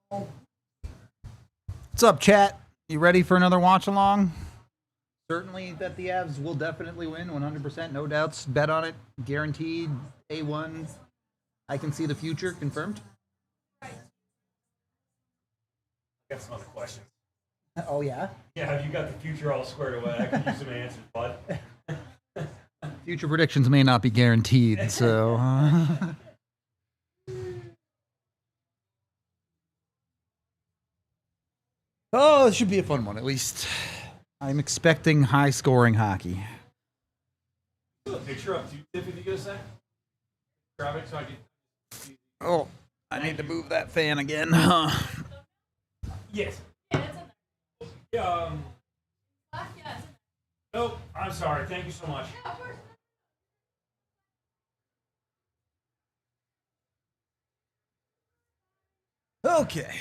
What's up, chat? You ready for another watch along? Certainly that the Avs will definitely win, 100%, no doubts. Bet on it, guaranteed. A1. I can see the future, confirmed. I got some other questions. Oh, yeah? Yeah, have you got the future all squared away? I could use some answers, bud. Future predictions may not be guaranteed, so... Oh, it should be a fun one, at least. I'm expecting high-scoring hockey. A picture up too, Tiff, if you get a sec. Grab it so I can... Oh, I need to move that fan again. Yes. Nope, I'm sorry. Thank you so much. Okay.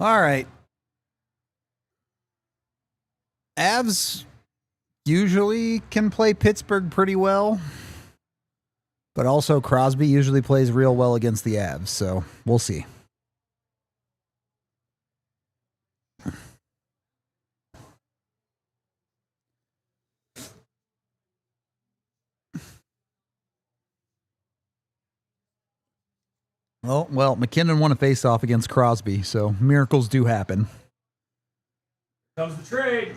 All right. Avs usually can play Pittsburgh pretty well, but also Crosby usually plays real well against the Avs, so we'll see. Oh, well, McKinnon won a face-off against Crosby, so miracles do happen. Comes the trade.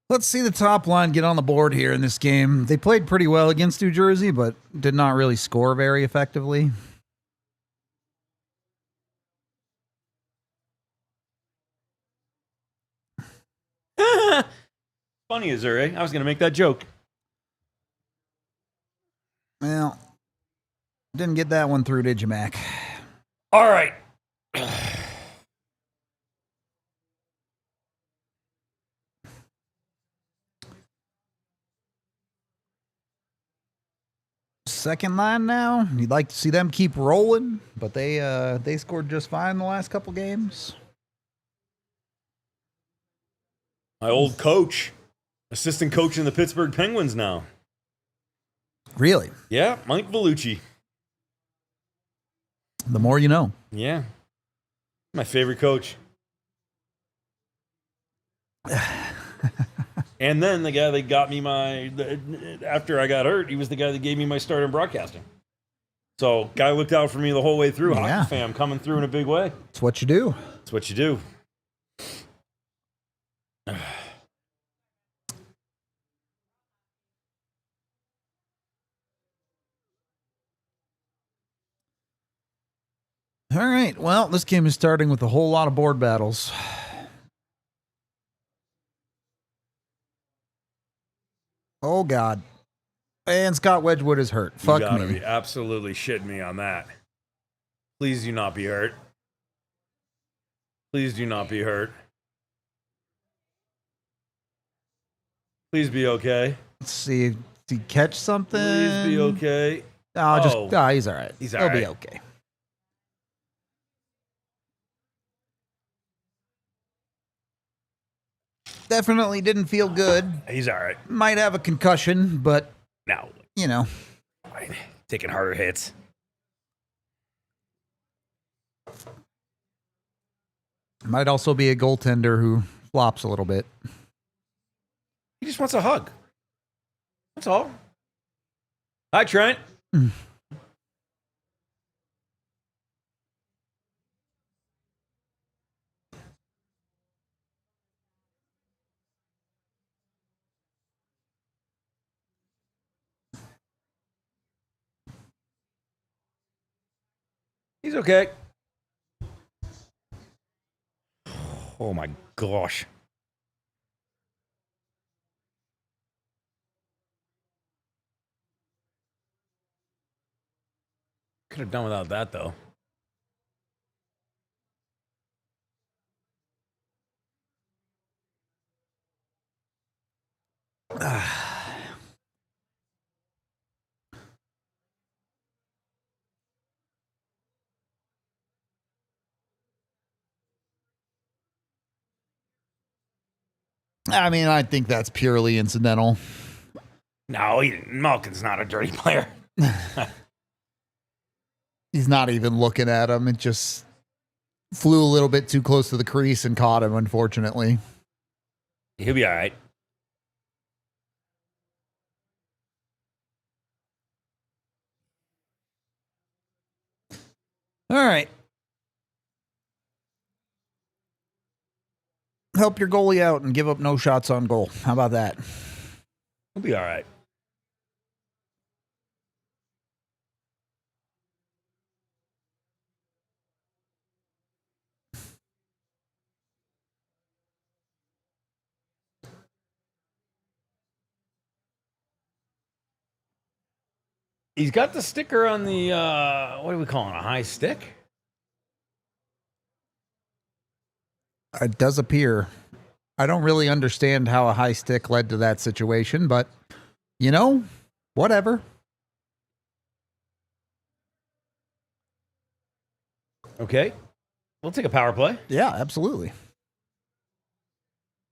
Let's see the top line get on the board here in this game. They played pretty well against New Jersey, but did not really score very effectively. Funny is there, eh? I was going to make that joke. Well, didn't get that one through, did you, Mac? All right. Second line now. You'd like to see them keep rolling, but they scored just fine the last couple games. My old coach, assistant coach in the Pittsburgh Penguins now. Really? Yeah, Mike Vellucci. The more you know. Yeah. My favorite coach. And then the guy that got me after I got hurt, he was the guy that gave me my start in broadcasting. So, guy looked out for me the whole way through. Yeah. Hockey fam coming through in a big way. It's what you do. It's what you do. All right. Well, this game is starting with a whole lot of board battles. Oh, God. And Scott Wedgwood is hurt. Fuck you gotta me. Be absolutely shitting me on that. Please do not be hurt. Please do not be hurt. Please be okay. Let's see. Did he catch something? Please be okay. Oh, he's all right. He's all right. He'll be okay. Definitely didn't feel good. He's all right. Might have a concussion, but No. you know. Fine. Taking harder hits. Might also be a goaltender who flops a little bit. He just wants a hug. That's all. Hi, Trent. He's okay. Oh my gosh. Could have done without that though. I mean, I think that's purely incidental. No, Malkin's not a dirty player. He's not even looking at him. It just flew a little bit too close to the crease and caught him, unfortunately. He'll be all right. All right. Help your goalie out and give up no shots on goal. How about that? He'll be all right. He's got the sticker on the, what are we calling it, a high stick? It does appear. I don't really understand how a high stick led to that situation, but, you know, whatever. Okay. We'll take a power play. Yeah, absolutely.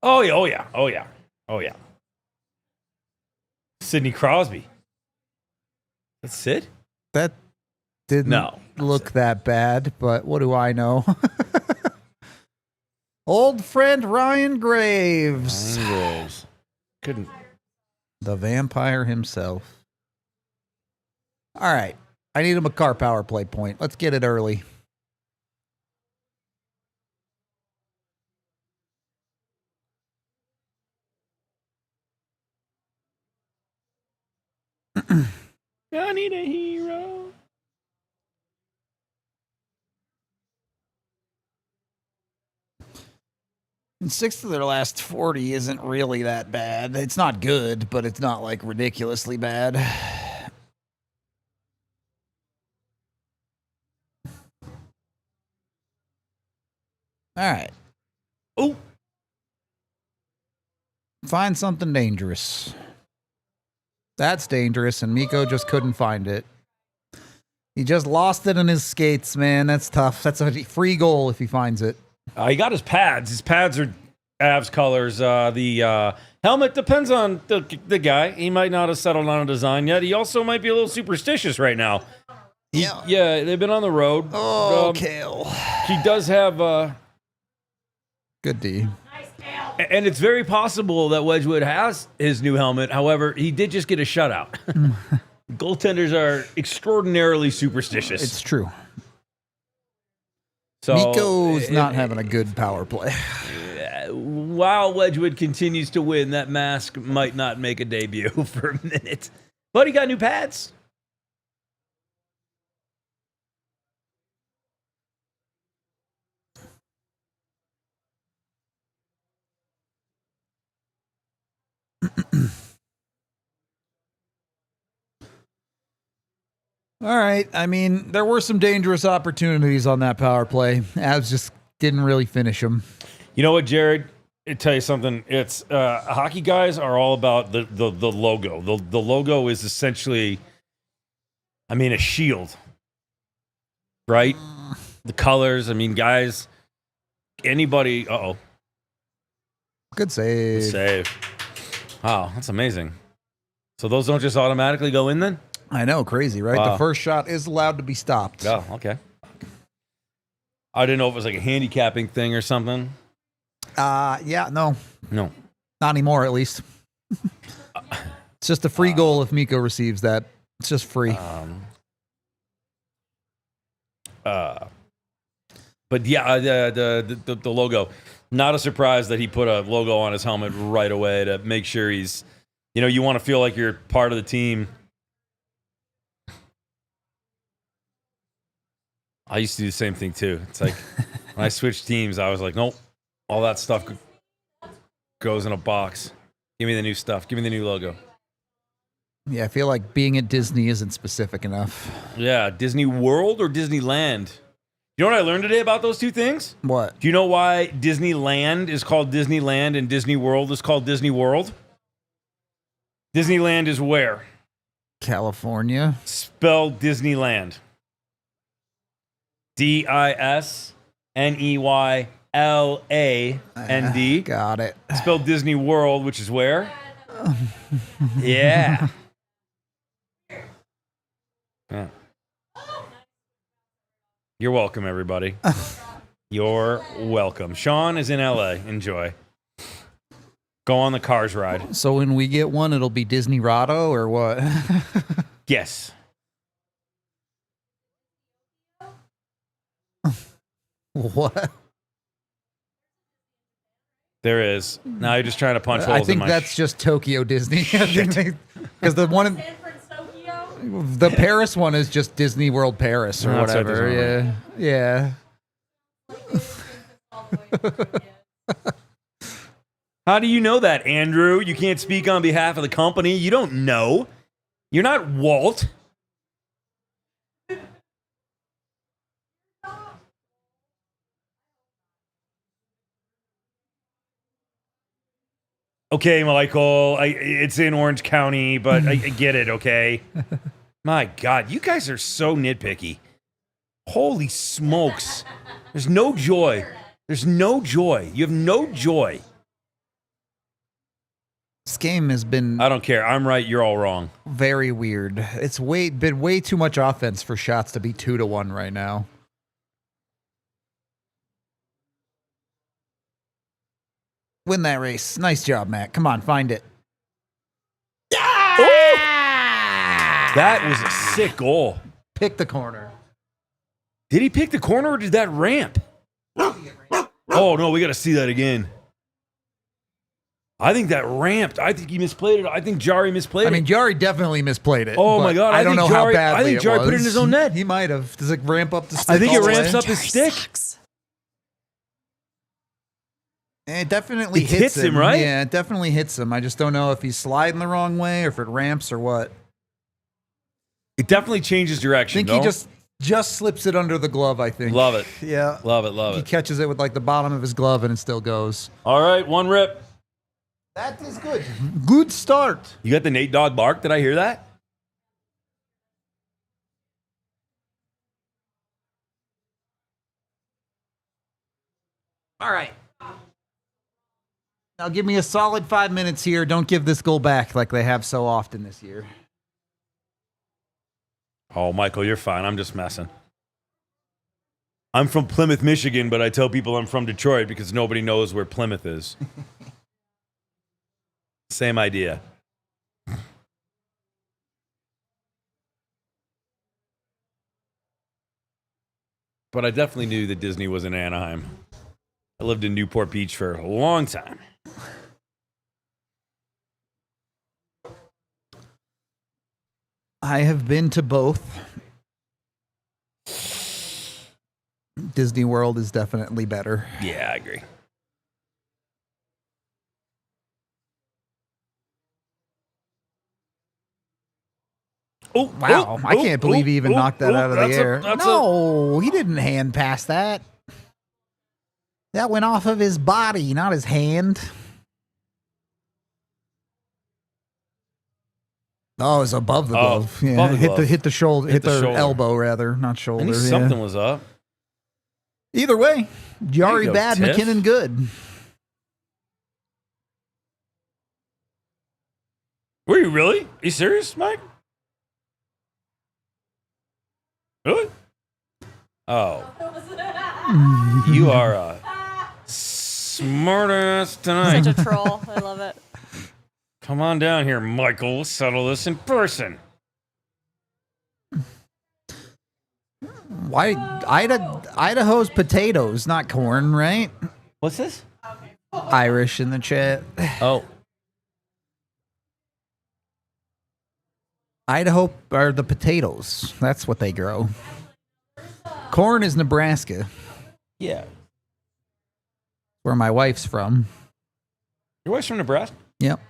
Oh, yeah, oh, yeah, oh, yeah, oh, yeah. Sidney Crosby. That's Sid? That didn't look that bad, but what do I know? Old friend Ryan Graves. Ryan Graves. Couldn't. The vampire himself. All right. I need a Makar power play point. Let's get it early. I need a hero. And 6 of their last 40 isn't really that bad. It's not good, but it's not like ridiculously bad. All right. Oh. Find something dangerous. That's dangerous, and Mikko just couldn't find it. He just lost it in his skates, man. That's tough. That's a free goal if he finds it. He got his pads. His pads are Avs colors. The helmet depends on the guy. He might not have settled on a design yet. He also might be a little superstitious right now. Yeah, they've been on the road. Oh, Kale. He does have... Good D. And it's very possible that Wedgwood has his new helmet. However, he did just get a shutout. Goaltenders are extraordinarily superstitious. It's true. So Mikko's not having a good power play. While Wedgwood continues to win, that mask might not make a debut for a minute. But he got new pads. All right. I mean, there were some dangerous opportunities on that power play. Avs just didn't really finish them. You know what, Jared? I'll tell you something. It's hockey guys are all about the logo. The logo is essentially, I mean, a shield, right? The colors. I mean, guys, anybody. Good save. Good save. Wow, that's amazing. So those don't just automatically go in then? I know, crazy, right? Wow. The first shot is allowed to be stopped. Oh, okay. I didn't know if it was like a handicapping thing or something. Yeah, no. No. Not anymore, at least. It's just a free goal if Mikko receives that. It's just free. But yeah, the logo. Not a surprise that he put a logo on his helmet right away to make sure he's, you want to feel like you're part of the team. I used to do the same thing too. It's like when I switched teams, I was like, nope, all that stuff goes in a box. Give me the new stuff. Give me the new logo. Yeah, I feel like being at Disney isn't specific enough. Yeah, Disney World or Disneyland? You know what I learned today about those two things? What? Do you know why Disneyland is called Disneyland and Disney World is called Disney World? Disneyland is where? California. Spell Disneyland. DISNEYLAND. Disneyland. Got it. Spelled Disney World, which is where? Yeah. Yeah. You're welcome, everybody. You're welcome. Sean is in LA. Enjoy. Go on the Cars ride. So when we get one, it'll be Disney Rado or what? Yes. What? There is. Now you're just trying to punch holes I think in my that's just Tokyo Disney. Because the one the Paris one is just Disney World Paris or No, that's right, whatever. Yeah. How do you know that, Andrew? You can't speak on behalf of the company. You don't know. You're not Walt. Okay, Michael, it's in Orange County, but I get it, okay? My God, you guys are so nitpicky. Holy smokes. There's no joy. There's no joy. You have no joy. This game has been I don't care. I'm right. You're all wrong. very weird. It's been way too much offense for shots to be 2-1 right now. Win that race. Nice job, Matt. Come on, find it. That was a sick goal. Pick the corner. Did he pick the corner or did that ramp? Oh, no, we got to see that again. I think that ramped. I think he misplayed it. I think Jari misplayed it. I mean, Jari definitely misplayed it. Oh, but my God. I don't know how Jari- badly I think Jari put it in his own net. He might have. Does it ramp up the stick? I think it all the ramps way? up his stick. It definitely It hits hits him, right? Yeah, it definitely hits him. I just don't know if he's sliding the wrong way or if it ramps or what. It definitely changes I direction. think he just slips it under the glove, I think. Love it. Yeah. Love it. Love He it. catches it with like the bottom of his glove and it still goes. All right, one rip. That is good. Good start. You got the Nate Dogg bark? Did I hear that? All right. Now give me a solid 5 minutes here. Don't give this goal back like they have so often this year. Oh, Michael, you're fine. I'm just messing. I'm from Plymouth, Michigan, but I tell people I'm from Detroit because nobody knows where Plymouth is. Same idea. But I definitely knew that Disney was in Anaheim. I lived in Newport Beach for a long time. I have been to both. Disney World is definitely better. Yeah, I agree. Oh, Wow, I can't believe he even knocked that out of the air. No, he didn't hand pass that. That went off of his body, not his hand. Oh, it was above the glove. Yeah, above the glove. hit the shoulder, hit the shoulder. elbow rather, not shoulder. I knew yeah. something was up. Either way, There you Jari go, bad, Tiff. McKinnon good. Were you really? Are you serious, Mike? Really? Oh. You are a smartass tonight. Such a troll. I love it. Come on down here, Michael. We'll settle this in person. Why Idaho's potatoes, not corn, right? What's this? Irish in the chat. Oh. Idaho are the potatoes. That's what they grow. Corn is Nebraska, Yeah. where my wife's from. Your wife's from Nebraska? Yep.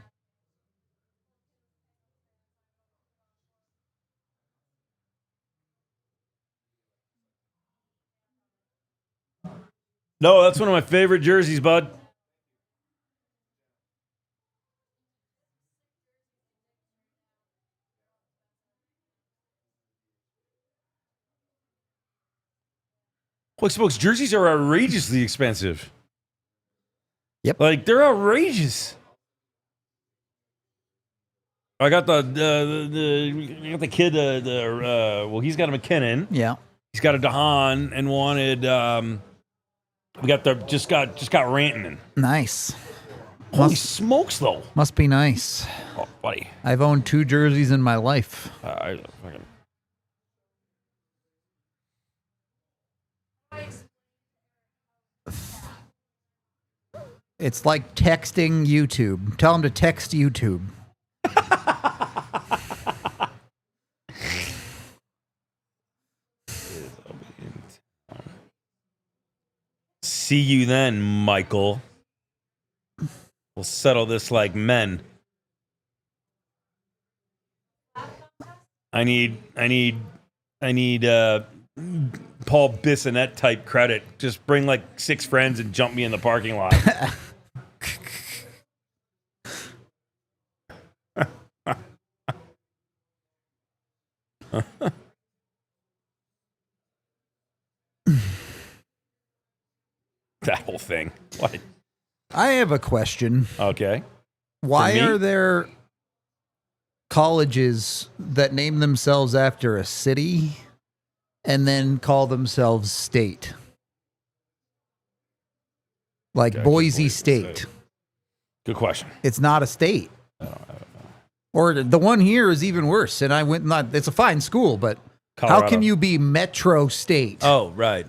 No, that's one of my favorite jerseys, bud. Holy smokes, jerseys are outrageously expensive. Yep. Like, they're outrageous. I got the kid, well, he's got a McKinnon. Yeah. He's got a DeHaan and wanted, we got the, just got Rantanen. Nice. Holy smokes, though. Must be nice. Oh, buddy. I've owned 2 jerseys in my life. It's like texting YouTube. Tell them to text YouTube. See you then, Michael. We'll settle this like men. I need Paul Bissonnette type credit. Just bring like 6 friends and jump me in the parking lot. That whole thing. What? I have a question. Okay. Why are there colleges that name themselves after a city and then call themselves state? Like Boise State. Good question. It's not a state. Or the one here is even worse. And I went not. It's a fine school, but Colorado. how can you be Metro State? Oh, right.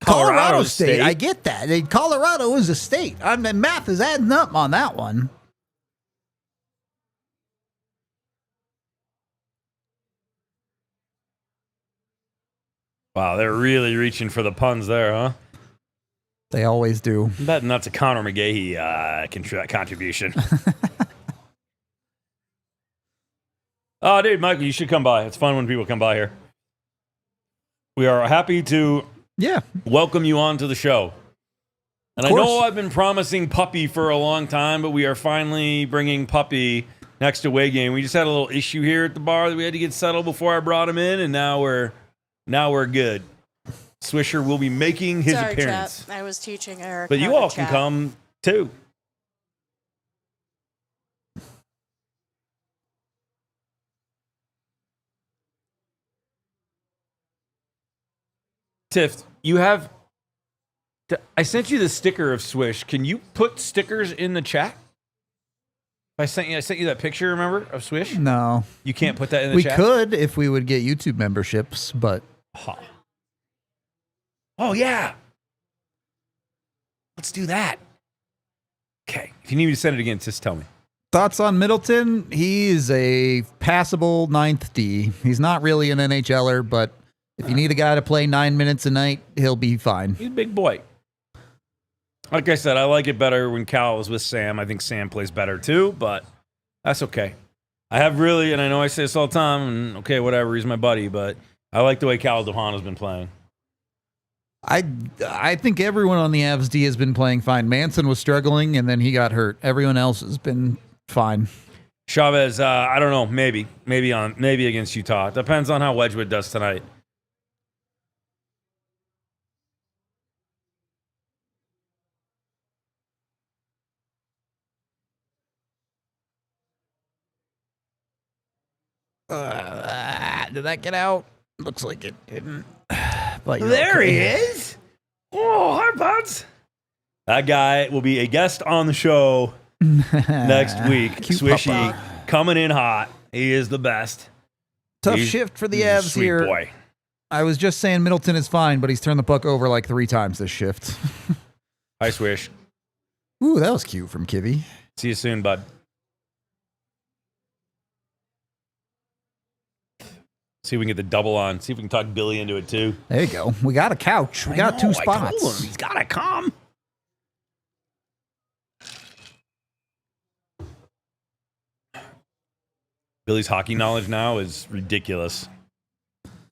Colorado State. I get that. Colorado is a state. I mean, math is adding up on that one. Wow, they're really reaching for the puns there, huh? They always do. I'm betting that's a Connor McGahey contribution. Oh, dude, Michael, you should come by. It's fun when people come by here. We are happy to welcome you on to the show. And I know I've been promising Puppy for a long time, but we are finally bringing Puppy next away game. We just had a little issue here at the bar that we had to get settled before I brought him in, and now we're good. Swisher will be making his appearance. Chat. I was teaching Eric. But you all can come too. Tiff, you have. I sent you the sticker of Swish. Can you put stickers in the chat? I sent you that picture, remember, of Swish? No. You can't put that in the chat? We could if we would get YouTube memberships, but... Oh, yeah. Let's do that. Okay. If you need me to send it again, just tell me. Thoughts on Middleton? He is a passable 9th D. He's not really an NHLer, but if you need a guy to play 9 minutes a night, he'll be fine. He's a big boy. Like I said, I like it better when Cal was with Sam. I think Sam plays better too, but that's okay. I have really, and I know I say this all the time, and okay, whatever, he's my buddy, but I like the way Cal DeHaan has been playing. I think everyone on the Avs D has been playing fine. Manson was struggling, and then he got hurt. Everyone else has been fine. Chavez, I don't know, maybe against Utah. Depends on how Wedgwood does tonight. Did that get out? Looks like it didn't. But there he is. Oh, hi, buds. That guy will be a guest on the show next week. Cute Swishy papa. coming in hot. He is the best. Tough shift for the Avs sweet here. Boy. I was just saying Middleton is fine, but he's turned the puck over like 3 times this shift. Hi, Swish. Ooh, that was cute from Kivy. See you soon, bud. See if we can get the double on. See if we can talk Billy into it, too. There you go. We got a couch. We got 2 spots. I told him. He's got to come. Billy's hockey knowledge now is ridiculous.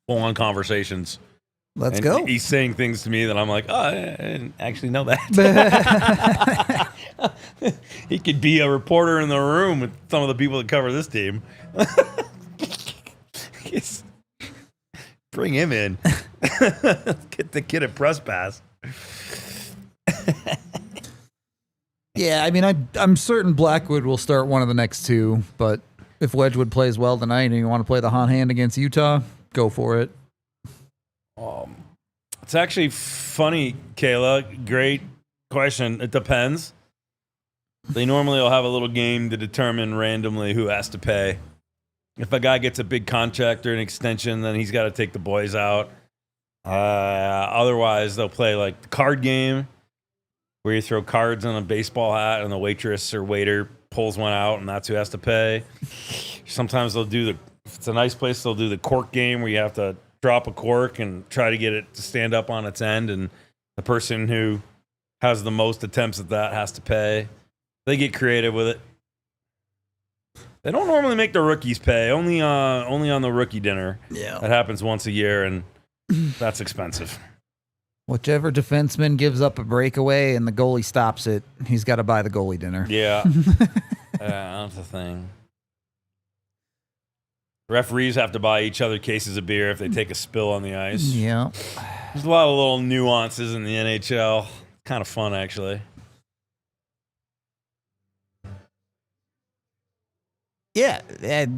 Full-on conversations. Let's and go. He's saying things to me that I'm like, oh, I didn't actually know that. He could be a reporter in the room with some of the people that cover this team. Bring him in. Get the kid a press pass. Yeah, I mean, I'm certain Blackwood will start one of the next two, but if Wedgwood plays well tonight and you want to play the hot hand against Utah, go for it. It's actually funny, Kayla. Great question. It depends. They normally will have a little game to determine randomly who has to pay. If a guy gets a big contract or an extension, then he's got to take the boys out. Otherwise, they'll play like the card game where you throw cards on a baseball hat and the waitress or waiter pulls one out and that's who has to pay. Sometimes they'll do if it's a nice place, they'll do the cork game where you have to drop a cork and try to get it to stand up on its end, and the person who has the most attempts at that has to pay. They get creative with it. They don't normally make the rookies pay, only on the rookie dinner. Yeah. That happens once a year, and that's expensive. Whichever defenseman gives up a breakaway and the goalie stops it, he's got to buy the goalie dinner. Yeah. That's the thing. Referees have to buy each other cases of beer if they take a spill on the ice. Yeah. There's a lot of little nuances in the NHL. Kind of fun, actually. Yeah,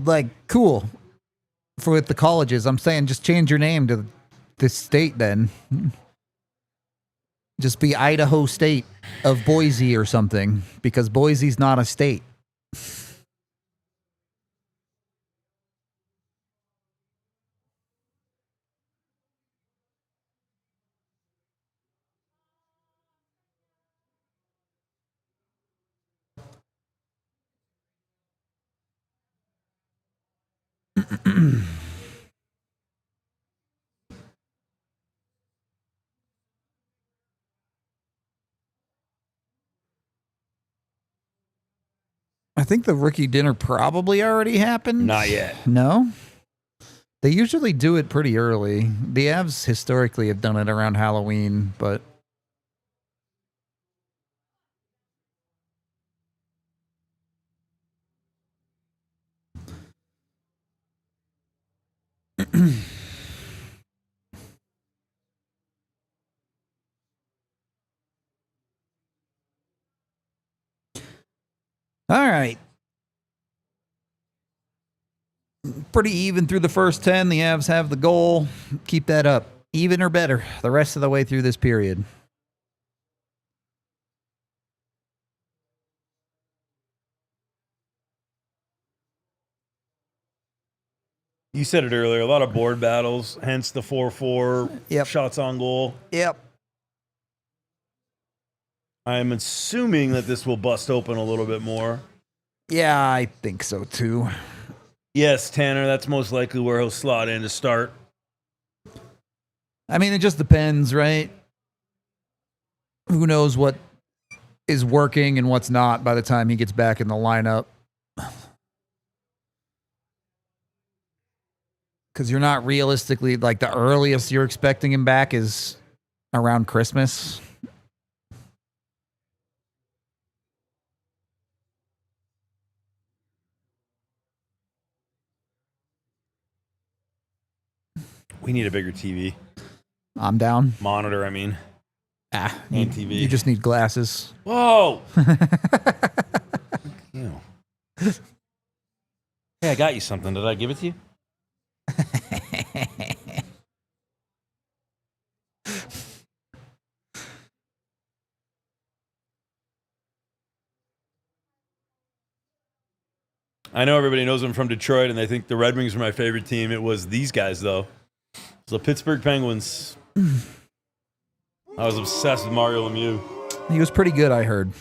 like, cool. With the colleges, I'm saying just change your name to the state then. Just be Idaho State of Boise or something, because Boise's not a state. I think the rookie dinner probably already happened. Not yet. No? They usually do it pretty early. The Avs historically have done it around Halloween, but... All right. Pretty even through the first 10. The Avs have the goal. Keep that up. Even or better the rest of the way through this period. You said it earlier. A lot of board battles, hence the 4-4 shots on goal. Yep. I'm assuming that this will bust open a little bit more. Yeah, I think so too. Yes, Tanner, that's most likely where he'll slot in to start. I mean, it just depends, right? Who knows what is working and what's not by the time he gets back in the lineup. Because you're not realistically, like, the earliest you're expecting him back is around Christmas. We need a bigger TV. I'm down. Monitor, I mean. And TV. You just need glasses. Whoa! Ew. Hey, I got you something. Did I give it to you? I know everybody knows I'm from Detroit, and they think the Red Wings are my favorite team. It was these guys, though. It's the Pittsburgh Penguins. I was obsessed with Mario Lemieux. He was pretty good, I heard.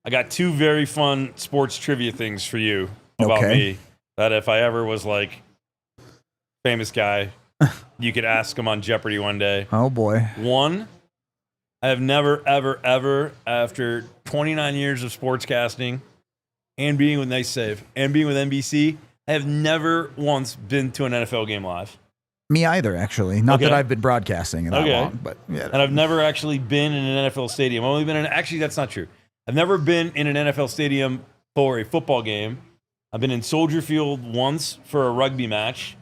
I got two very fun sports trivia things for you about me. That if I ever was like famous guy, you could ask him on Jeopardy one day. Oh, boy. One, I have never, ever, ever, after 29 years of sportscasting and being with Nice Save and being with NBC, I have never once been to an NFL game live. Me either, actually. Not that I've been broadcasting in that long, but yeah. And I've never actually been in an NFL stadium. I've only been in, actually, that's not true. I've never been in an NFL stadium for a football game. I've been in Soldier Field once for a rugby match.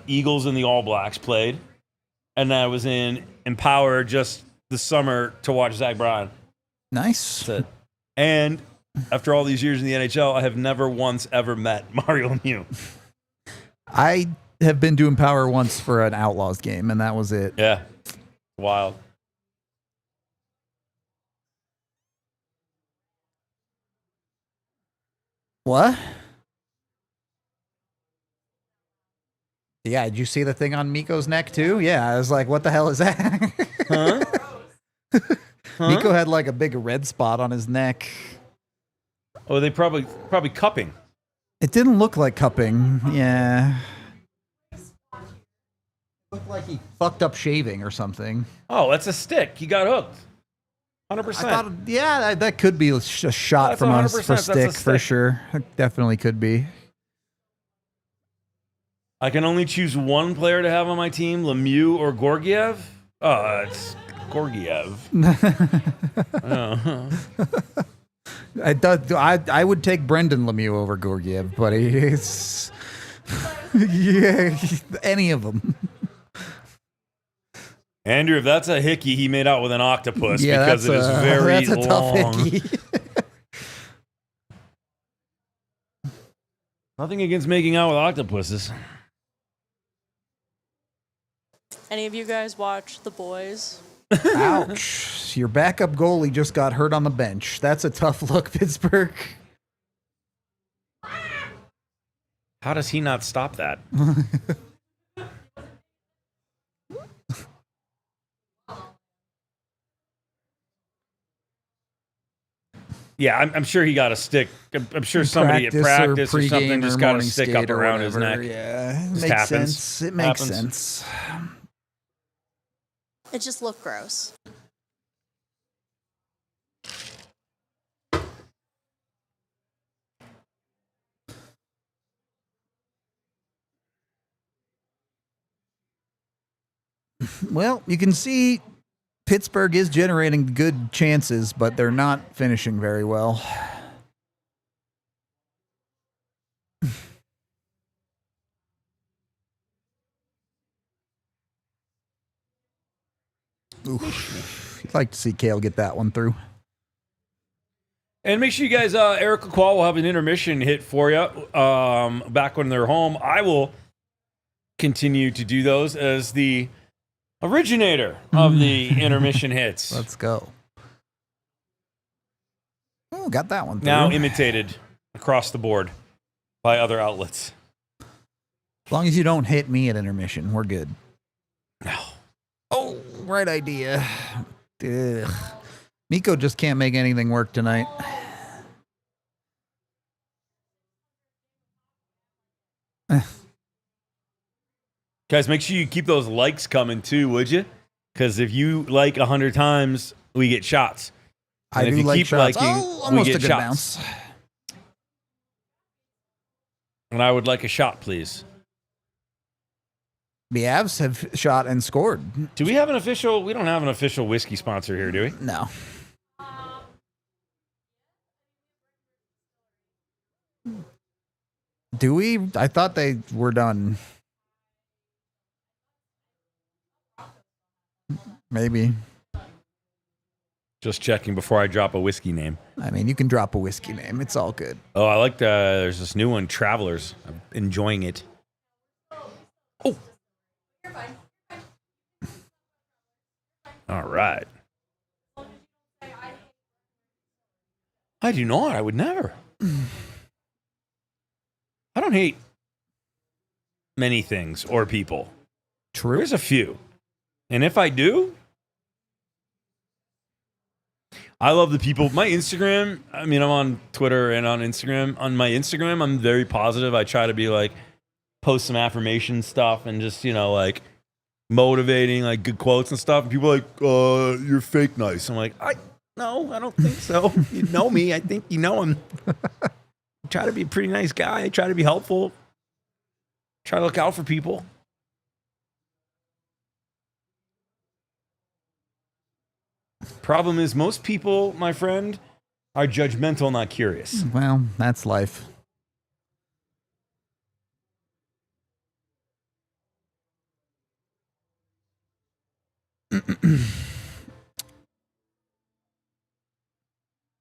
Eagles and the All Blacks played, and I was in Empower just this summer to watch Zach Bryan. Nice. That's it. And after all these years in the NHL, I have never once ever met Mario Lemieux. I have been doing Power once for an Outlaws game, and that was it. Yeah. Wild. What? Yeah, did you see the thing on Miko's neck too? Yeah, I was like, what the hell is that? Huh? Miko had like a big red spot on his neck. Oh, they probably cupping. It didn't look like cupping. Yeah. It looked like he fucked up shaving or something. Oh, that's a stick. He got hooked. 100%. I thought, yeah, that could be a shot from us for stick for sure. It definitely could be. I can only choose one player to have on my team, Lemieux or Gorgiev. It's Gorgiev. I would take Brendan Lemieux over Gorgiev, but he's yeah, any of them. Andrew, if that's a hickey, he made out with an octopus yeah, because it is very that's a long. tough hickey. Nothing against making out with octopuses. Any of you guys watch The Boys? Ouch. Your backup goalie just got hurt on the bench. That's a tough look, Pittsburgh. How does he not stop that? Yeah, I'm sure he got a stick. I'm sure somebody at practice or something just got a stick up around his neck. Yeah, it Just makes happens. sense. It makes sense. It just looked gross. Well, you can see Pittsburgh is generating good chances, but they're not finishing very well. Oof. You'd like to see Kale get that one through. And make sure you guys, Eric Lacroix will have an intermission hit for you back when they're home. I will continue to do those as the originator of the intermission hits. Let's go. Oh, got that one through. Now imitated across the board by other outlets. As long as you don't hit me at intermission, we're good. No. Oh, right idea. Ugh. Miko just can't make anything work tonight. Guys, make sure you keep those likes coming too, would you? Because if you like 100 times, we get shots. And I if do you like keep shots. liking, Oh, almost we a get good shots. bounce. And I would like a shot, please. The Avs have shot and scored. Do we have an official? We don't have an official whiskey sponsor here, do we? No. Do we? I thought they were done. Maybe. Just checking before I drop a whiskey name. I mean, you can drop a whiskey name. It's all good. Oh, I like there's this new one, Travelers. I'm enjoying it. Oh. You're fine. All right. I do not. I would never. I don't hate many things or people. True. There's a few. And if I do, I love the people. My Instagram, I mean, I'm on Twitter and on Instagram. On my Instagram, I'm very positive. I try to be like, post some affirmation stuff and just, you know, like motivating, like good quotes and stuff. And people are like, you're fake nice. I'm like, no, I don't think so. You know me. I think you know him. I try to be a pretty nice guy. I try to be helpful. Try to look out for people. Problem is, most people, my friend, are judgmental, not curious. Well, that's life. Is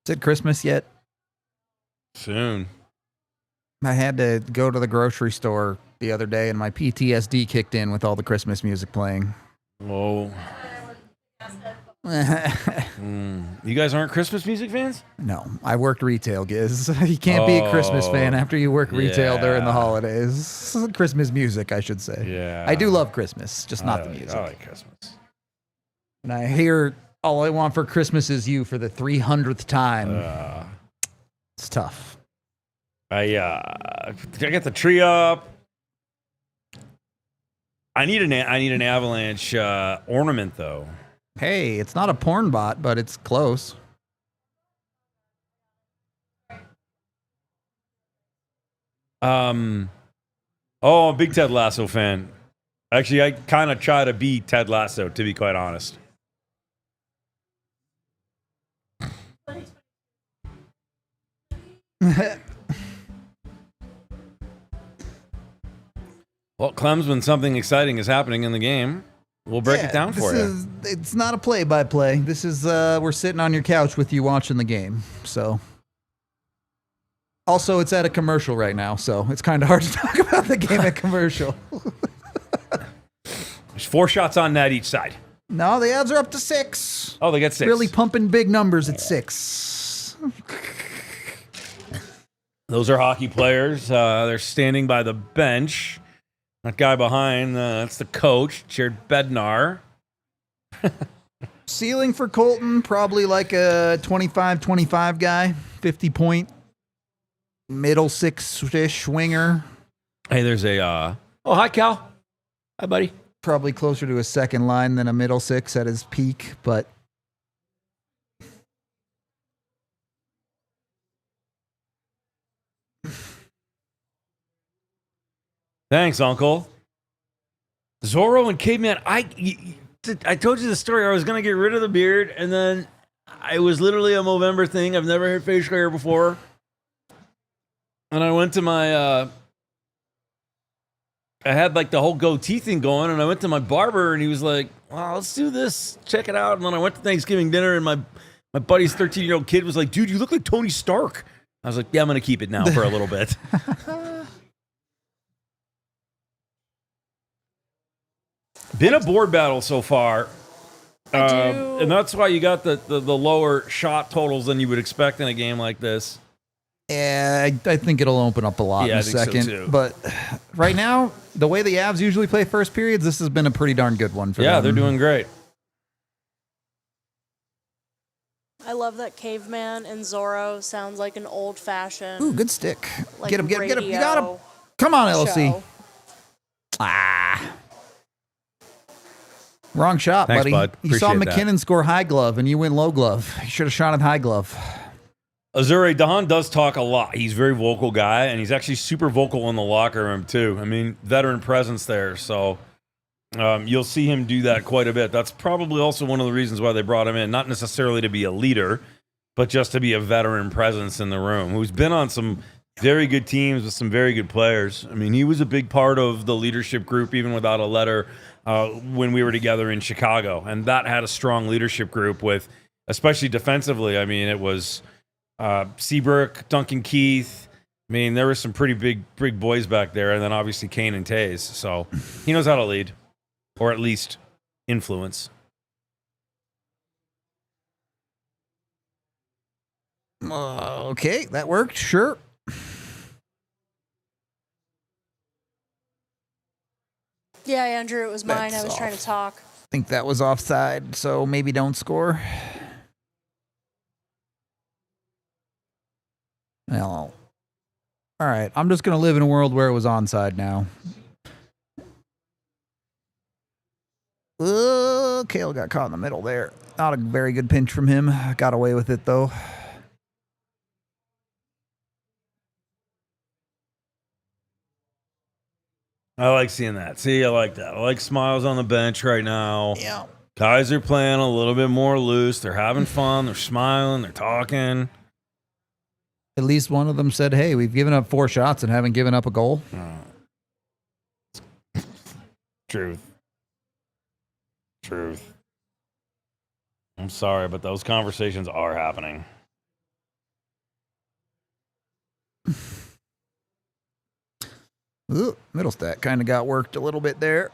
it Christmas yet? Soon. I had to go to the grocery store the other day, and my PTSD kicked in with all the Christmas music playing. Whoa. You guys aren't Christmas music fans? No, I worked retail, Giz. You can't be a Christmas fan after you work retail during the holidays. Christmas music, I should say. Yeah. I do love Christmas, just not the music. I like Christmas. And I hear All I Want for Christmas Is You for the 300th time. It's tough. I got the tree up. I need an Avalanche ornament though. Hey, it's not a porn bot, but it's close. I'm a big Ted Lasso fan. Actually, I kind of try to be Ted Lasso, to be quite honest. Well, Clems, when something exciting is happening in the game, we'll break it down for you. It's not a play-by-play. This is we're sitting on your couch with you watching the game. So, also, it's at a commercial right now, so it's kind of hard to talk about the game at commercial. There's 4 shots on net each side. No, the odds are up to 6. Oh, they got 6. Really pumping big numbers at 6. Those are hockey players. They're standing by the bench. That guy behind, that's the coach, Jared Bednar. Ceiling for Colton, probably like a 25-25 guy, 50-point, middle 6-ish winger. Hey, there's a... oh, hi, Cal. Hi, buddy. Probably closer to a second line than a middle 6 at his peak, but... Thanks, Uncle. Zorro and Caveman, I told you the story. I was going to get rid of the beard, and then it was literally a Movember thing. I've never had facial hair before. And I went to my... I had like the whole goatee thing going, and I went to my barber, and he was like, well, let's do this. Check it out. And then I went to Thanksgiving dinner, and my buddy's 13-year-old kid was like, dude, you look like Tony Stark. I was like, yeah, I'm going to keep it now for a little bit. Been a board battle so far. And that's why you got the lower shot totals than you would expect in a game like this. Yeah, I think it'll open up a lot in a second. So too. But right now, the way the Avs usually play first periods, this has been a pretty darn good one for them. Yeah, they're doing great. I love that Caveman and Zorro sounds like an old-fashioned... Ooh, good stick. Like get him. You got him. radio Come on, LC. show. Wrong shot, Thanks, buddy. bud. You saw Appreciate McKinnon score high glove, and you went low glove. You should have shot at high glove. Azure Dahan does talk a lot. He's a very vocal guy, and he's actually super vocal in the locker room, too. I mean, veteran presence there, so you'll see him do that quite a bit. That's probably also one of the reasons why they brought him in, not necessarily to be a leader, but just to be a veteran presence in the room, who's been on some very good teams with some very good players. I mean, he was a big part of the leadership group, even without a letter, when we were together in Chicago. And that had a strong leadership group with, especially defensively, I mean, it was... Seabrook, Duncan Keith. I mean, there were some pretty big boys back there, and then obviously Kane and Taze. So he knows how to lead, or at least influence. Okay, that worked. Sure. Yeah, Andrew, it was mine. That's I was trying to talk. I think that was offside, so maybe don't score. Well, all right. I'm just going to live in a world where it was onside now. Kale got caught in the middle there. Not a very good pinch from him. Got away with it, though. I like seeing that. See, I like that. I like smiles on the bench right now. Yeah. Guys are playing a little bit more loose. They're having fun. They're smiling. They're talking. At least one of them said, hey, we've given up 4 shots and haven't given up a goal. Truth. I'm sorry, but those conversations are happening. Ooh, middle stat kind of got worked a little bit there.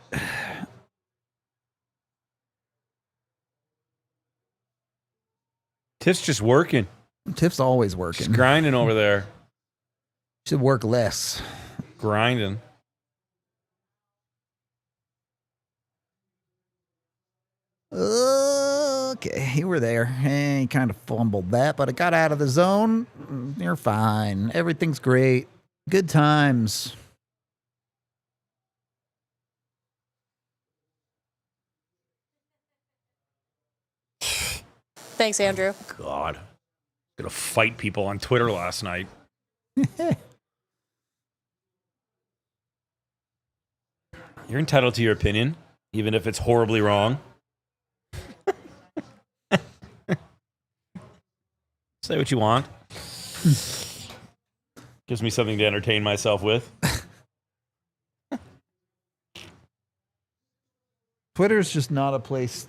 Tiff's just working. Tiff's always working. She's grinding over there. Should work less. Grinding. Okay, you were there. Hey, you kind of fumbled that, but it got out of the zone. You're fine. Everything's great. Good times. Thanks, Andrew. God. Gonna fight people on Twitter last night. You're entitled to your opinion, even if it's horribly wrong. Say what you want. Gives me something to entertain myself with. Twitter's just not a place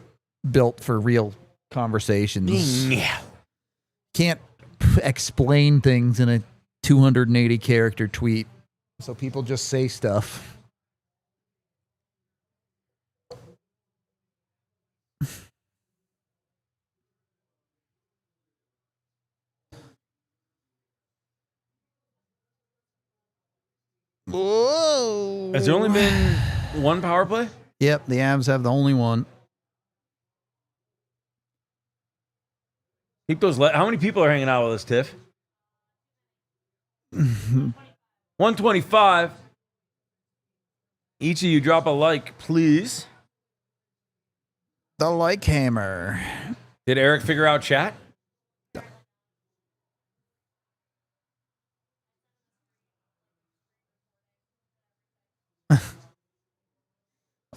built for real conversations. Yeah. Can't explain things in a 280 character tweet. So people just say stuff. Whoa. Has there only been one power play? Yep, the Avs have the only one. Keep those. How many people are hanging out with us, Tiff? 125. Each of you drop a like, please. The like hammer. Did Eric figure out chat?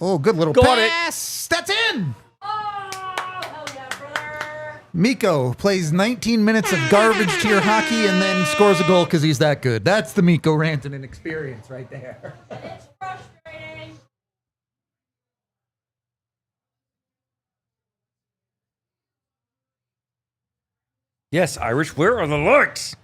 Oh, good little Got it. pass. That's in. Oh, hell yeah, brother. Miko plays 19 minutes of garbage tier hockey and then scores a goal because he's that good. That's the Miko Rantanen experience right there. It's frustrating. Yes, Irish. Where are the likes?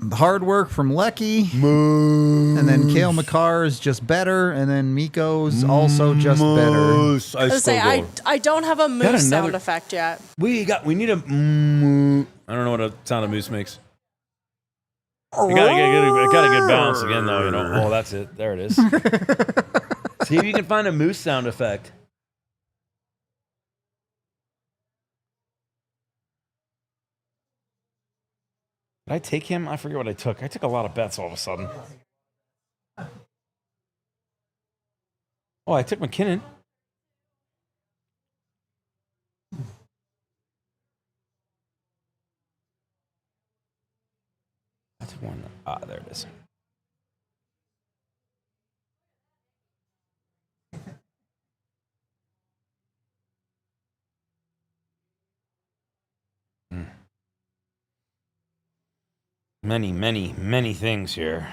The hard work from Lecky. And then Cale Makar is just better. And then Miko's also just better. I was say I don't have a moose sound another- effect yet. We need a. I don't know what a sound a moose makes. I gotta get balanced again though. You know. Oh, that's it. There it is. See if you can find a moose sound effect. Did I take him? I forget what I took. I took a lot of bets all of a sudden. Oh, I took McKinnon. I took one. Ah, there it is. Many, many, many things here.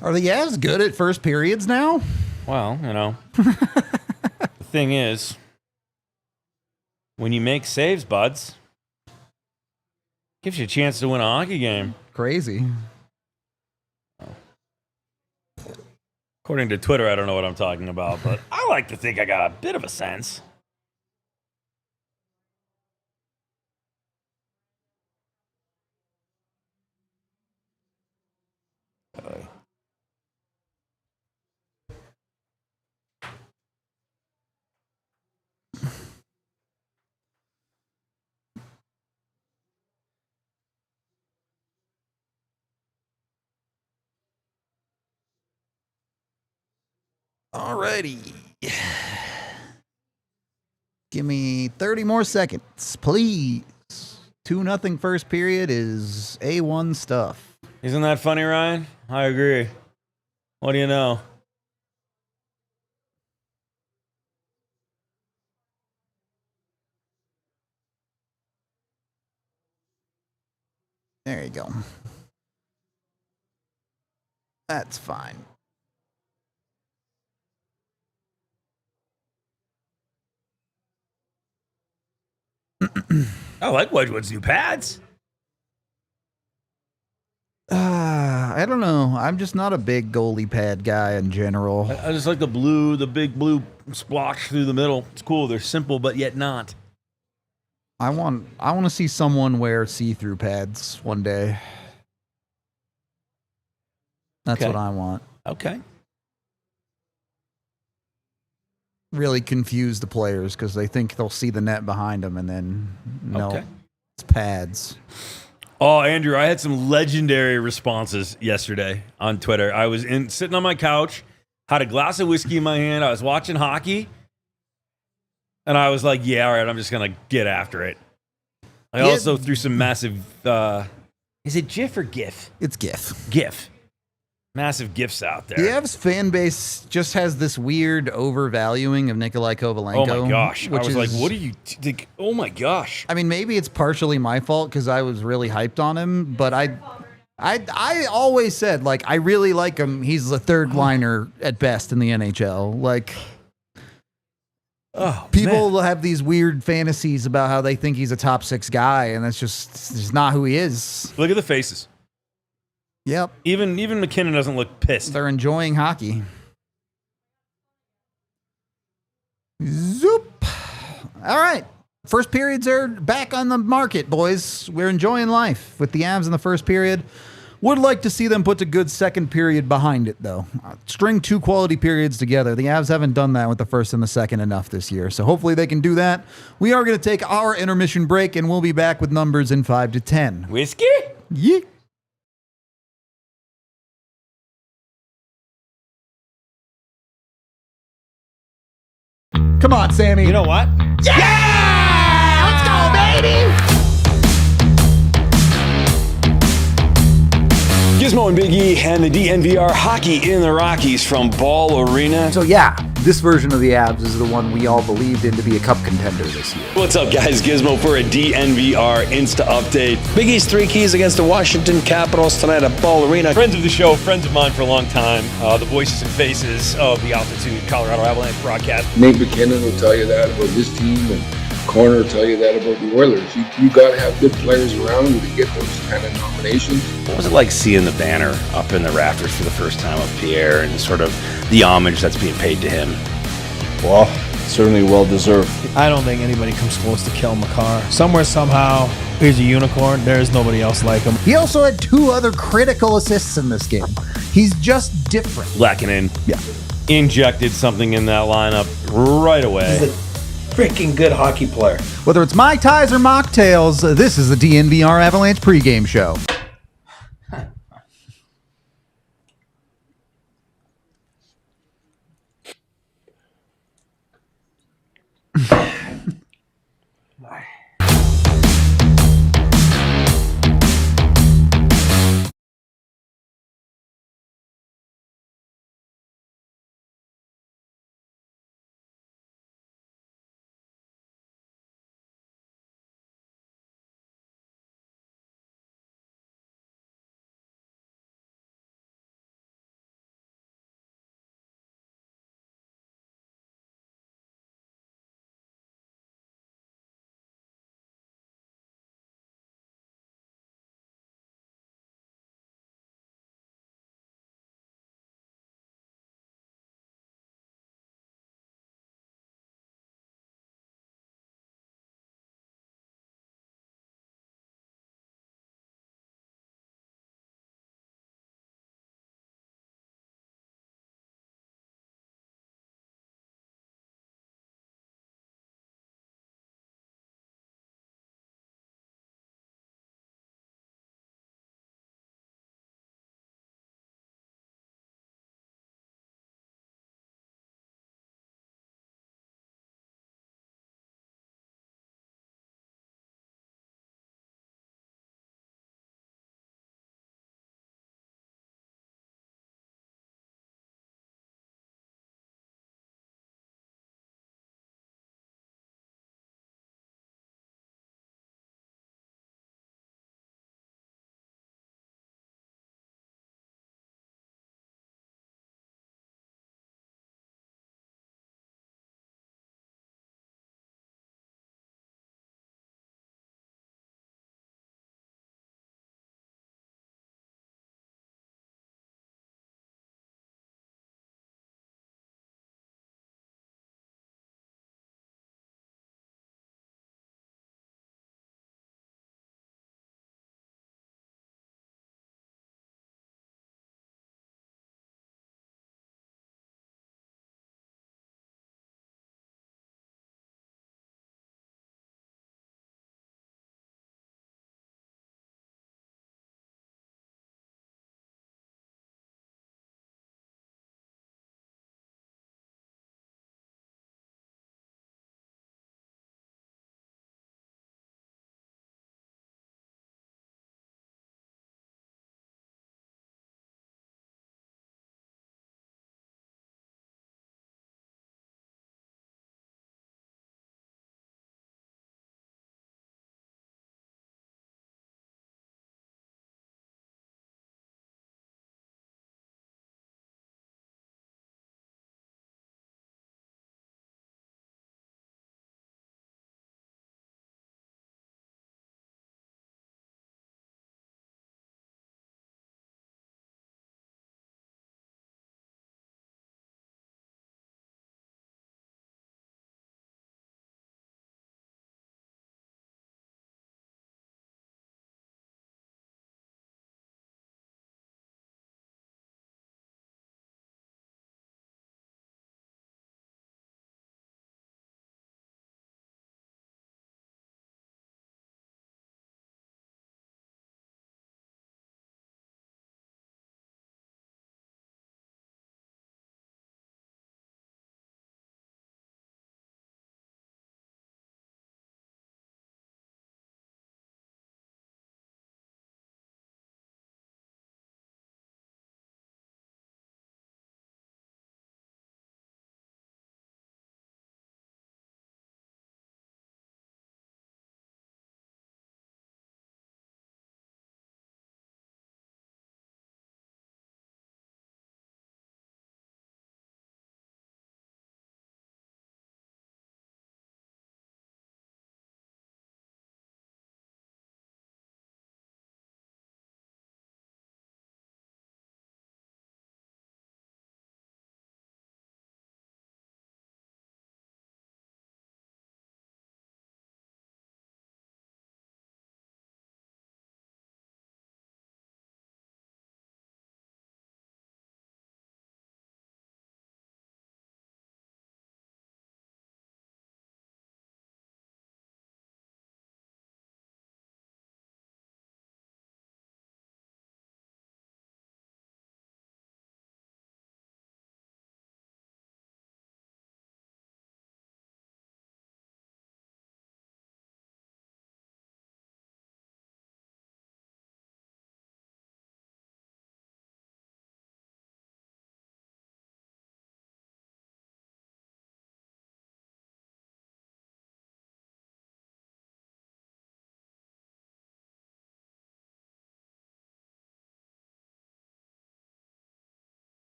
Are the Avs good at first periods now? Well, you know, the thing is, when you make saves, buds, gives you a chance to win a hockey game. Crazy. According to Twitter, I don't know what I'm talking about, but I like to think I got a bit of a sense. Alrighty. Give me 30 more seconds, please. 2-0 first period is A1 stuff. Isn't that funny, Ryan? I agree. What do you know? There you go. That's fine. I like Wedgwood's new pads. I don't know. I'm just not a big goalie pad guy in general. I just like the big blue splotch through the middle. It's cool. They're simple, but yet not. I want to see someone wear see-through pads one day. That's what I want. Okay. Really confuse the players because they think they'll see the net behind them, and then no, Okay. it's pads. Oh, Andrew, I had some legendary responses yesterday on Twitter. I was sitting on my couch, had a glass of whiskey in my hand. I was watching hockey, and I was like, yeah, all right, I'm just going to get after it. I also threw some massive, is it GIF or GIF? It's GIF. GIF. Massive GIFs out there. The Avs fan base just has this weird overvaluing of Nikolai Kovalenko. Oh my gosh. I which was is, like, what do you think? Oh my gosh. I mean, maybe it's partially my fault because I was really hyped on him, but I always said, like, I really like him. He's the third liner at best in the NHL. Like, people have these weird fantasies about how they think he's a top 6 guy, and that's just not who he is. Look at the faces. Yep. Even McKinnon doesn't look pissed. They're enjoying hockey. Zoop. All right. First periods are back on the market, boys. We're enjoying life with the Avs in the first period. Would like to see them put a good second period behind it, though. String 2 quality periods together. The Avs haven't done that with the first and the second enough this year, so hopefully they can do that. We are going to take our intermission break, and we'll be back with numbers in 5 to 10. Whiskey? Yeah. Come on, Sammy. You know what? Yeah! Let's go, baby! Gizmo and Big E and the DNVR Hockey in the Rockies from Ball Arena. So yeah, this version of the Avs is the one we all believed in to be a cup contender this year. What's up, guys? Gizmo for a DNVR Insta update. Big East 3 keys against the Washington Capitals tonight at Ball Arena. Friends of the show, friends of mine for a long time, the voices and faces of the Altitude Colorado Avalanche broadcast. Nate McKinnon will tell you that about his team, and Corner will tell you that about the Oilers. You got to have good players around you to get those kind of nominations. What was it like seeing the banner up in the rafters for the first time of Pierre and sort of the homage that's being paid to him? Well, certainly well deserved. I don't think anybody comes close to Kel McCarr. Somewhere, somehow, he's a unicorn. There is nobody else like him. He also had 2 other critical assists in this game. He's just different. Lackanen. Yeah. Injected something in that lineup right away. He's a freaking good hockey player. Whether it's Mai Tais or mocktails, this is the DNVR Avalanche pregame show.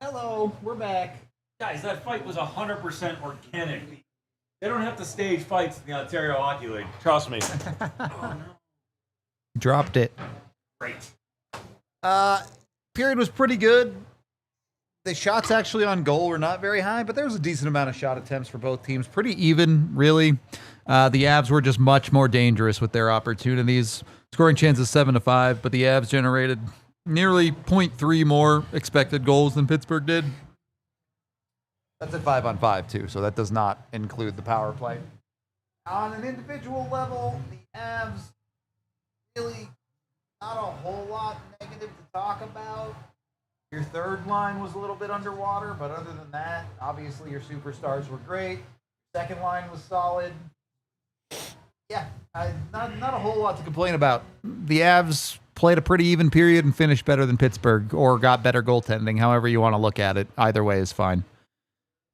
Hello, we're back. Guys, that fight was 100% organic. They don't have to stage fights in the Ontario Hockey League. Trust me. Dropped it. Great. Period was pretty good. The shots actually on goal were not very high, but there was a decent amount of shot attempts for both teams. Pretty even, really. The Avs were just much more dangerous with their opportunities. Scoring chances 7-5, but the Avs generated nearly 0.3 more expected goals than Pittsburgh did. That's at 5-on-5 too, so that does not include the power play. On an individual level, the Avs really not a whole lot negative to talk about. Your third line was a little bit underwater, but other than that, obviously your superstars were great. Second line was solid. Yeah, not a whole lot to complain about. The Avs played a pretty even period and finished better than Pittsburgh, or got better goaltending, however you want to look at it. Either way is fine.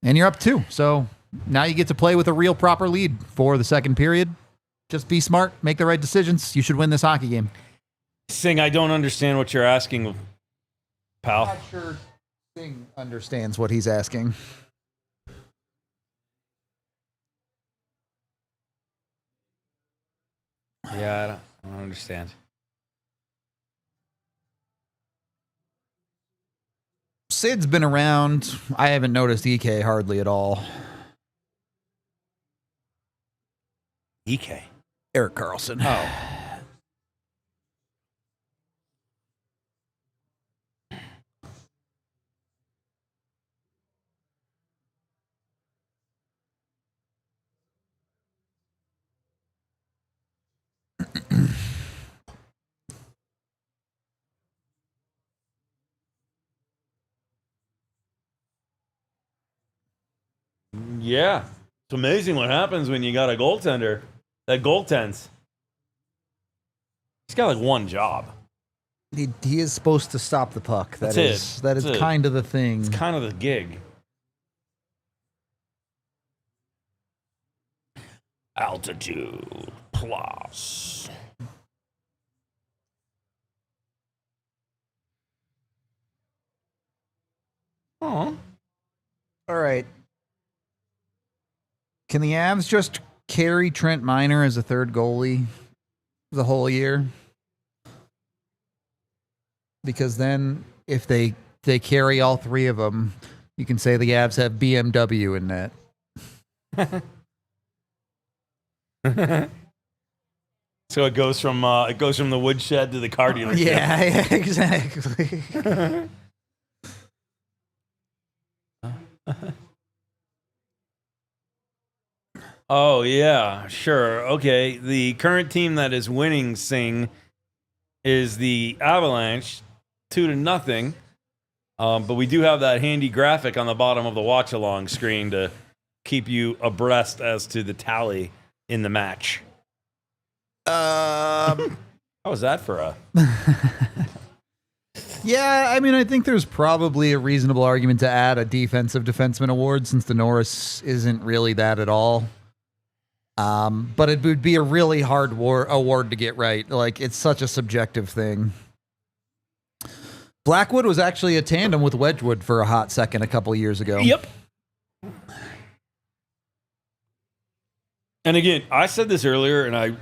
And you're up 2, so now you get to play with a real proper lead for the second period. Just be smart, make the right decisions. You should win this hockey game. Singh, I don't understand what you're asking, pal. I'm not sure Singh understands what he's asking. Yeah, I don't understand. Sid's been around. I haven't noticed EK hardly at all. EK? Eric Carlson. Oh. Yeah. It's amazing what happens when you got a goaltender that goaltends. He's got like one job. He is supposed to stop the puck. That is kind of the thing. It's kind of the gig. Altitude plus. Oh. All right. Can the Avs just carry Trent Miner as a third goalie the whole year? Because then if they carry all 3 of them, you can say the Avs have BMW in net. So it goes from the woodshed to the car dealership. Yeah, exactly. Oh yeah, sure. Okay. The current team that is winning Sing is the Avalanche, 2-0. But we do have that handy graphic on the bottom of the watch-along screen to keep you abreast as to the tally in the match. How was that for a... Yeah, I mean, I think there's probably a reasonable argument to add a defensive defenseman award since the Norris isn't really that at all. But it would be a really hard award to get right. Like, it's such a subjective thing. Blackwood was actually a tandem with Wedgwood for a hot second a couple years ago. Yep. And again, I said this earlier, and I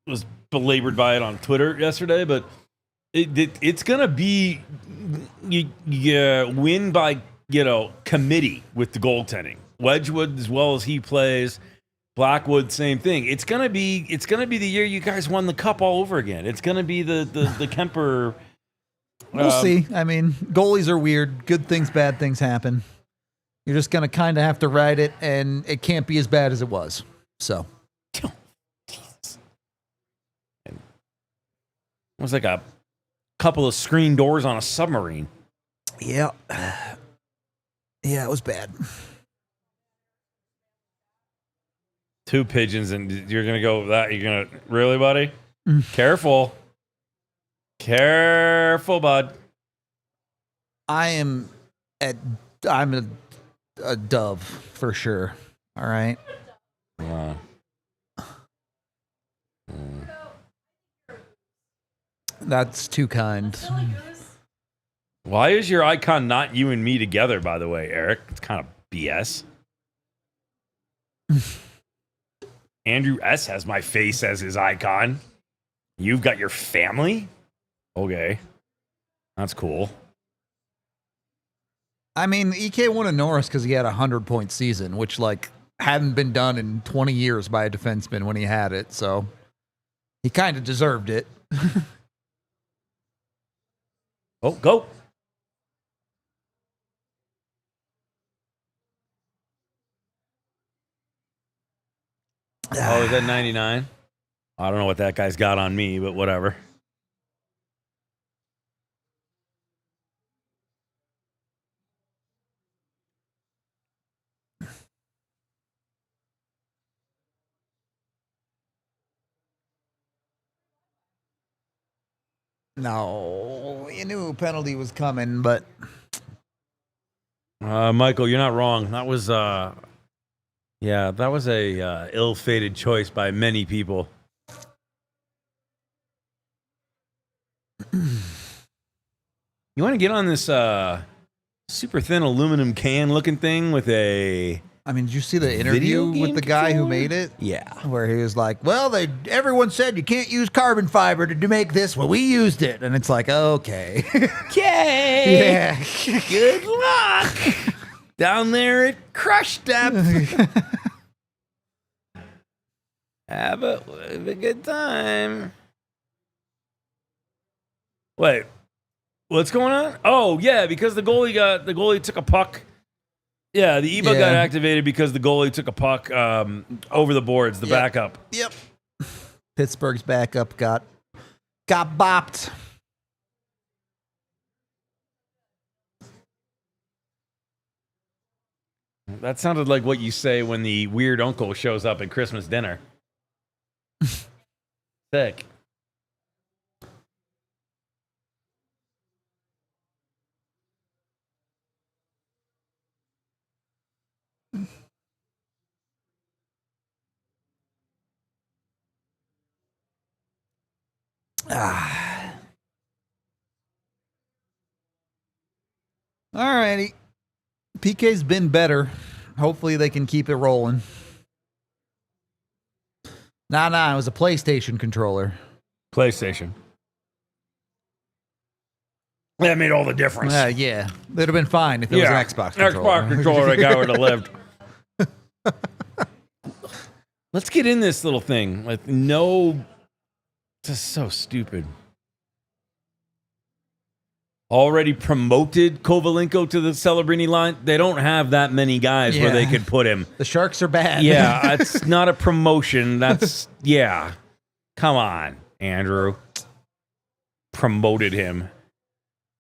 was belabored by it on Twitter yesterday, but it's going to be you win by, committee with the goaltending. Wedgwood, as well as he plays, Blackwood, same thing. It's gonna be the year you guys won the cup all over again. It's gonna be the Kemper. We'll see. I mean, goalies are weird. Good things, bad things happen. You're just gonna kind of have to ride it, and it can't be as bad as it was. So, it was like a couple of screen doors on a submarine. Yeah, it was bad. 2 pigeons, and you're going to go with that? You're going to... Really, buddy? Careful. Careful, bud. I'm a dove, for sure. All right? That's too kind. Why is your icon not you and me together, by the way, Eric? It's kind of BS. Andrew S. has my face as his icon. You've got your family? Okay. That's cool. I mean, EK won a Norris because he had a 100-point season, which, like, hadn't been done in 20 years by a defenseman when he had it. So he kind of deserved it. Oh, go. Oh, is that 99? I don't know what that guy's got on me, but whatever. No, you knew a penalty was coming, but Michael, you're not wrong. That was that was a ill-fated choice by many people. You want to get on this super thin aluminum can looking thing with a... I mean, did you see the interview with the guy who made it? Yeah. Where he was like, well, everyone said you can't use carbon fiber to make this. Well, we used it. And it's like, okay. Okay. Yeah. Good luck. Down there at Crush Depth. Have a good time. Wait. What's going on? Oh, yeah, because the goalie took a puck. Yeah, the EBA got activated because the goalie took a puck over the boards, the backup. Yep. Pittsburgh's backup got bopped. That sounded like what you say when the weird uncle shows up at Christmas dinner. Sick. All righty. PK's been better. Hopefully they can keep it rolling. Nah, it was a PlayStation controller. PlayStation. That made all the difference. Yeah. They'd have been fine if it was an Xbox controller. Xbox controller, that guy would have lived. Let's get in this little thing. Like, no... This is so stupid. Already promoted Kovalenko to the Celebrini line. They don't have that many guys where they could put him. The Sharks are bad. Yeah, it's not a promotion. That's, Come on, Andrew. Promoted him.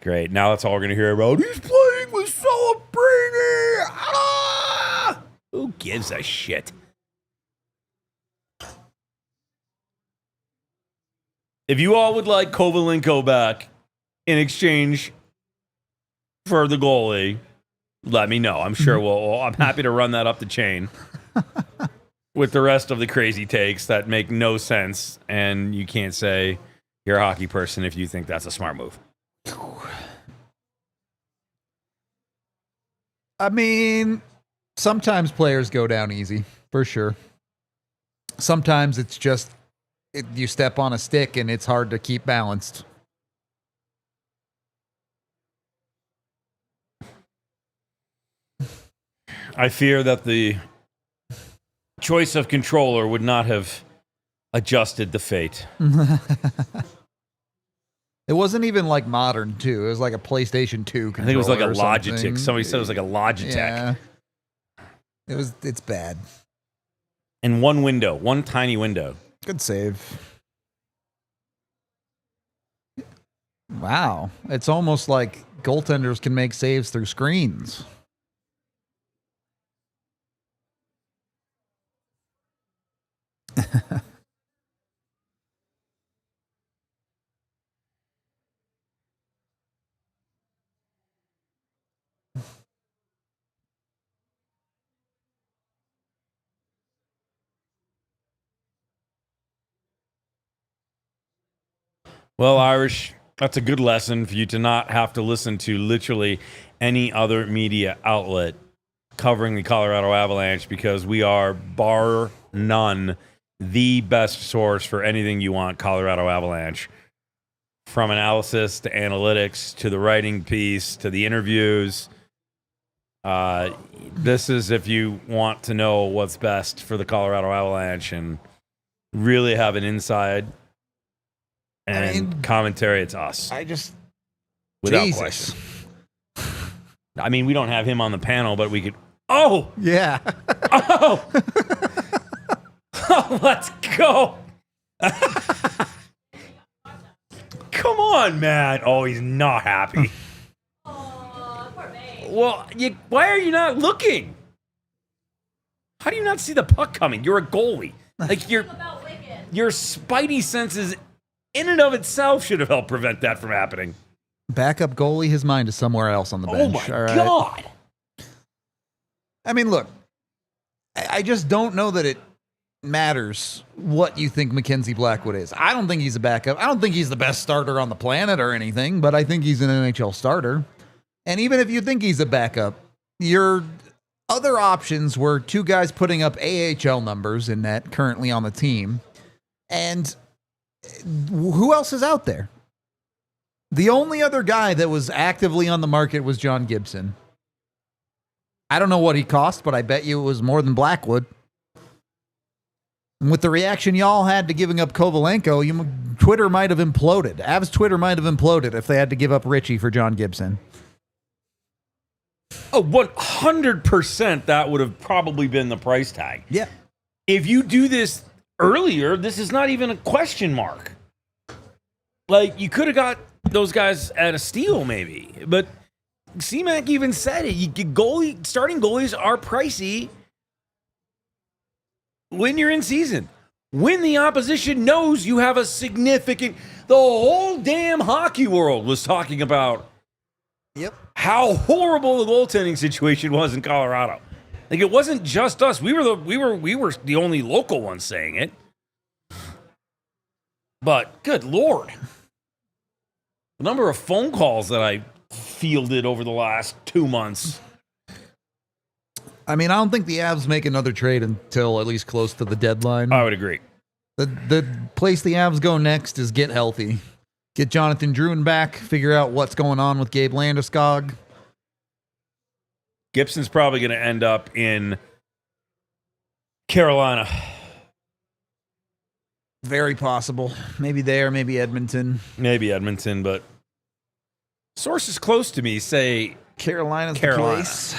Great. Now that's all we're going to hear about. He's playing with Celebrini. Ah! Who gives a shit? If you all would like Kovalenko back in exchange for the goalie, let me know. I'm sure I'm happy to run that up the chain with the rest of the crazy takes that make no sense. And you can't say you're a hockey person if you think that's a smart move. I mean, sometimes players go down easy, for sure. Sometimes it's just you step on a stick and it's hard to keep balanced. I fear that the choice of controller would not have adjusted the fate. It wasn't even like modern, too. It was like a PlayStation 2 controller. I think it was like a or Logitech. something. Somebody said it was like a Logitech. Yeah. It's bad. And one tiny window. Good save. Wow. It's almost like goaltenders can make saves through screens. Well, Irish, That's a good lesson for you to not have to listen to literally any other media outlet covering the Colorado Avalanche, because we are, bar none, the best source for anything you want Colorado Avalanche. From analysis to analytics to the writing piece to the interviews. This is if you want to know what's best for the Colorado Avalanche and really have an inside and commentary, it's us. Without Jesus. question. I mean, we don't have him on the panel, but we could. Oh! Yeah. Oh! Oh, let's go! Come on, man. Oh, he's not happy. Well, why are you not looking? How do you not see the puck coming? You're a goalie. Like, your spidey senses in and of itself should have helped prevent that from happening. Backup goalie, his mind is somewhere else on the bench. Oh, my all right? God. I mean, look, I just don't know that it matters what you think Mackenzie Blackwood is. I don't think he's a backup. I don't think he's the best starter on the planet or anything, but I think he's an NHL starter. And even if you think he's a backup, your other options were two guys putting up AHL numbers in net currently on the team. And who else is out there? The only other guy that was actively on the market was John Gibson. I don't know what he cost, but I bet you it was more than Blackwood. And with the reaction y'all had to giving up Kovalenko, Twitter might have imploded. Avs Twitter might have imploded if they had to give up Richie for John Gibson. Oh, 100% that would have probably been the price tag. Yeah. If you do this earlier, this is not even a question mark. Like, you could have got those guys at a steal, maybe. But C-Mac even said it. Starting goalies are pricey when you're in season. When the opposition knows you have a significant... The whole damn hockey world was talking about how horrible the goaltending situation was in Colorado. Like, it wasn't just us. We were the only local ones saying it. But good Lord. The number of phone calls that I fielded over the last 2 months. I mean, I don't think the Avs make another trade until at least close to the deadline. I would agree. The place the Avs go next is get healthy. Get Jonathan Drouin back, figure out what's going on with Gabe Landeskog. Gibson's probably going to end up in Carolina. Very possible. Maybe there, maybe Edmonton. Maybe Edmonton, but sources close to me say Carolina's Carolina. the place.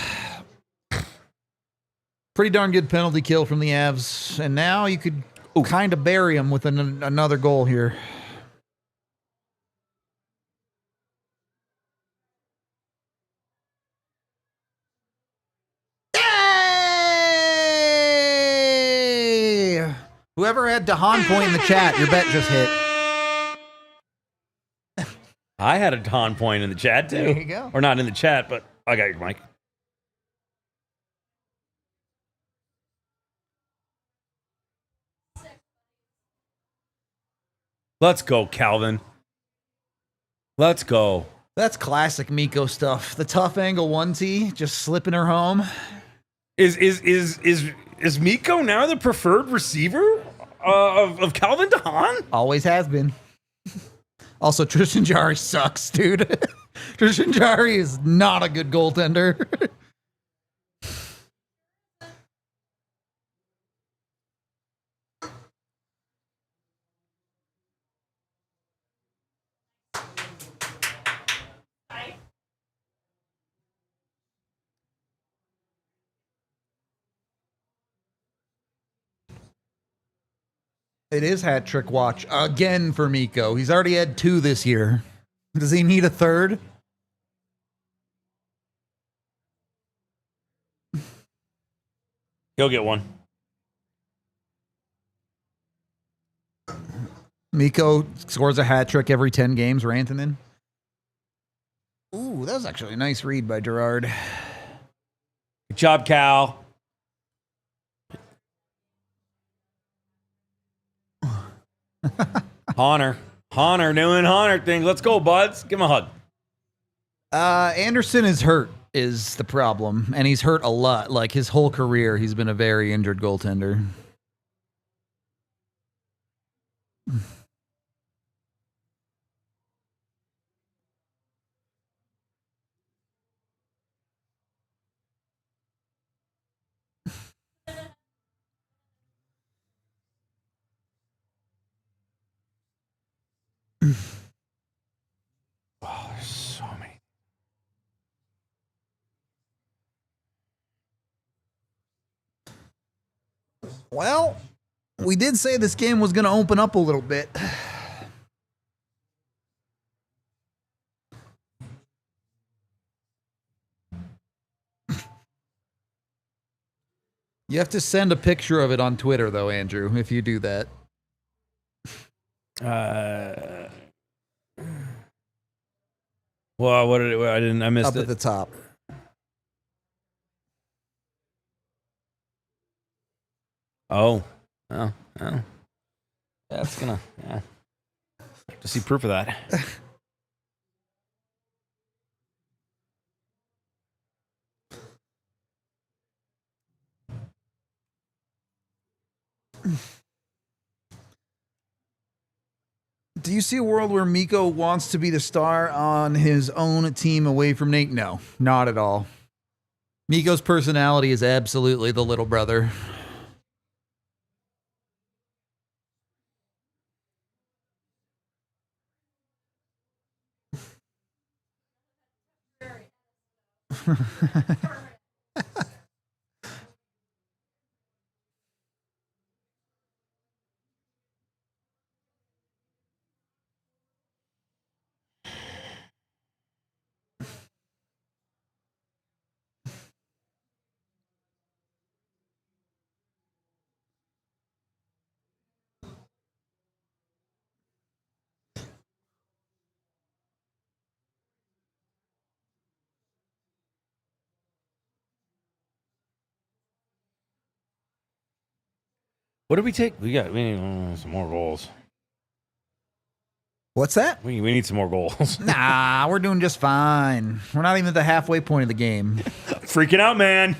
Pretty darn good penalty kill from the Avs. And now you could kind of bury him with another goal here. Yay! Whoever had Dahan point in the chat, your bet just hit. I had a Don point in the chat, too. There you go. Or not in the chat, but I got your mic. Let's go, Calvin. Let's go. That's classic Mikko stuff. The tough angle onesie, just slipping her home. Is Mikko now the preferred receiver of Calvin DeHaan? Always has been. Also, Tristan Jarry sucks, dude. Tristan Jarry is not a good goaltender. It is hat trick watch again for Mikko. He's already had 2 this year. Does he need a third? He'll get one. Mikko scores a hat trick every 10 games, Rantanen. Ooh, that was actually a nice read by Gerard. Good job, Cal. Honor. Honor doing Honor thing. Let's go, buds. Give him a hug. Anderson is hurt is the problem, and he's hurt a lot. Like his whole career, he's been a very injured goaltender. Oh, there's so many. Well, we did say this game was going to open up a little bit. You have to send a picture of it on Twitter, though, Andrew, if you do that. Well, what did it, I missed Up it. at the top. Oh. That's gonna. Yeah. Have to see proof of that. Do you see a world where Mikko wants to be the star on his own team away from Nate? No, not at all. Mikko's personality is absolutely the little brother. What did we take? We need some more goals. What's that? We need some more goals. Nah, we're doing just fine. We're not even at the halfway point of the game. Freaking out, man.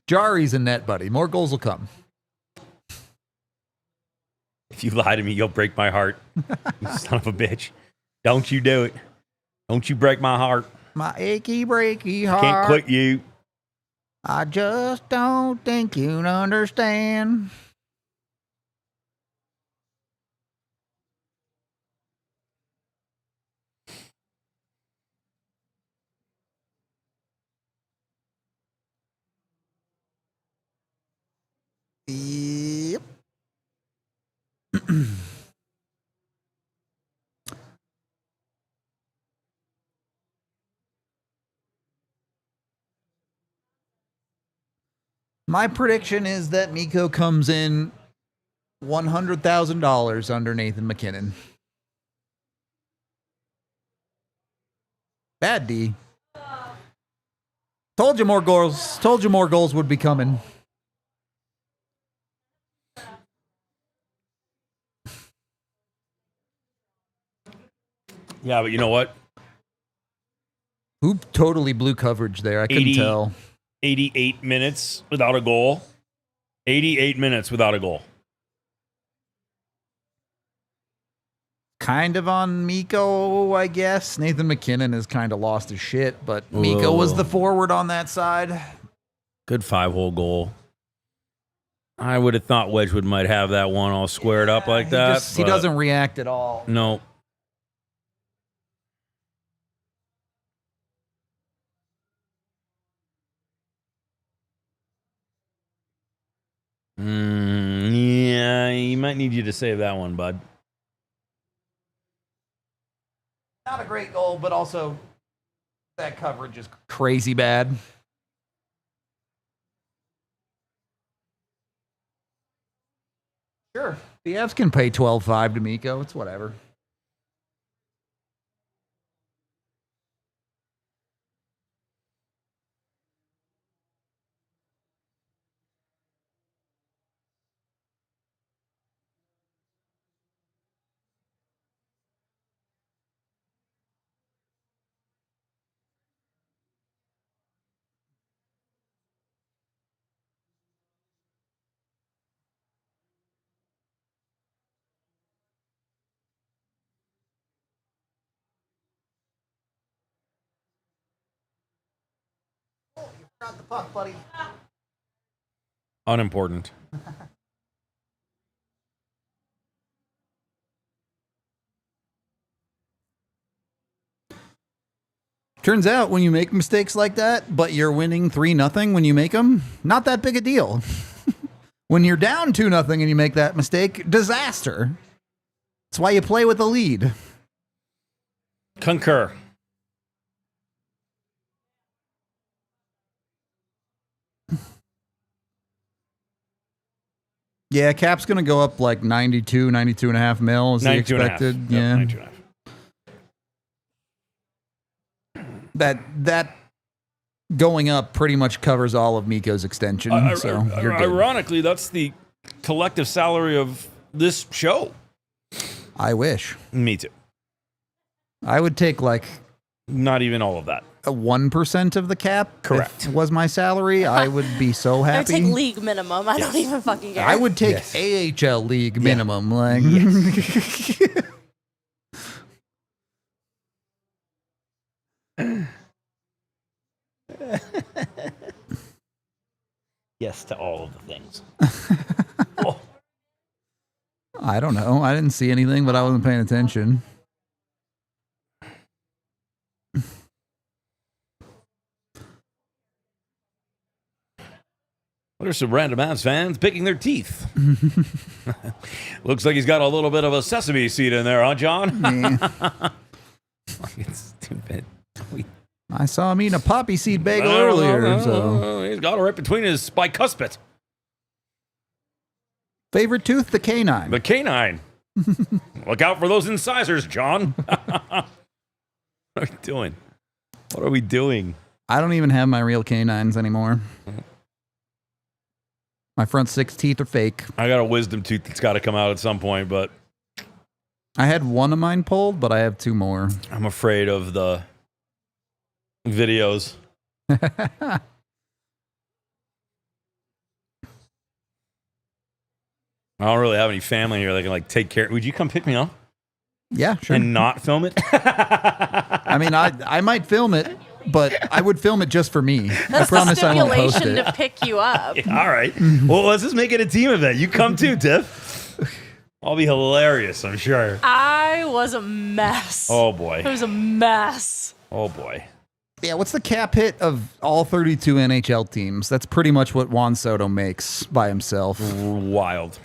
Jari's in net, buddy. More goals will come. If you lie to me, you'll break my heart. You son of a bitch. Don't you do it. Don't you break my heart. My achy, breaky heart. Can't quit you. I just don't think you'd understand. Yep. My prediction is that Mikko comes in $100,000 under Nathan McKinnon. Bad D. Told you more goals. Told you more goals would be coming. Yeah, but you know what? Who totally blew coverage there? I couldn't tell. 88 minutes without a goal. 88 minutes without a goal. Kind of on Mikko, I guess. Nathan McKinnon has kind of lost his shit, but Mikko was the forward on that side. Good 5-hole goal. I would have thought Wedgwood might have that one all squared up like that. He doesn't react at all. No. Yeah, he might need you to save that one, bud. Not a great goal, but also that coverage is crazy bad. Sure. The Avs can pay 12-5 to Mikko. It's whatever. Got the puck, buddy. Unimportant. Turns out when you make mistakes like that, but you're winning 3-0 when you make them, not that big a deal. When you're down 2-0 and you make that mistake, disaster. That's why you play with the lead. Concur. Yeah, Cap's going to go up like 92.5 mil as he 92 and a half. expected. Yep, Yeah. 92 and a half. That going up pretty much covers all of Mikko's extension. So you're good. Ironically, that's the collective salary of this show. I wish. Me too. I would take like Not even all of that. a 1% of the cap. Correct. If it was my salary, I would be so I would happy. take league minimum. I don't even fucking care. I would take Yes. AHL league minimum. Like, Yes to all of the things. Oh. I don't know. I didn't see anything, but I wasn't paying attention. What are some random ass fans picking their teeth? Looks like he's got a little bit of a sesame seed in there, huh, John? Yeah. It's stupid. I saw him eating a poppy seed bagel earlier. So He's got it right between his bicuspid. favorite tooth, the canine. The canine. Look out for those incisors, John. What are we doing? What are we doing? I don't even have my real canines anymore. My front 6 teeth are fake. I got a wisdom tooth that's got to come out at some point, but I had one of mine pulled, but I have 2 more. I'm afraid of the videos. I don't really have any family here that can like take care. Would you come pick me up Yeah, sure. and not film it? I mean, I might film it, but I would film it just for me. That's I promise the I won't post stipulation it. to pick you up. All right. Well, let's just make it a team event. You come too, Tiff. I'll be hilarious, I'm sure. I was a mess. Oh boy. It was a mess. Oh boy. Yeah, what's the cap hit of all 32 NHL teams? That's pretty much what Juan Soto makes by himself. Wild.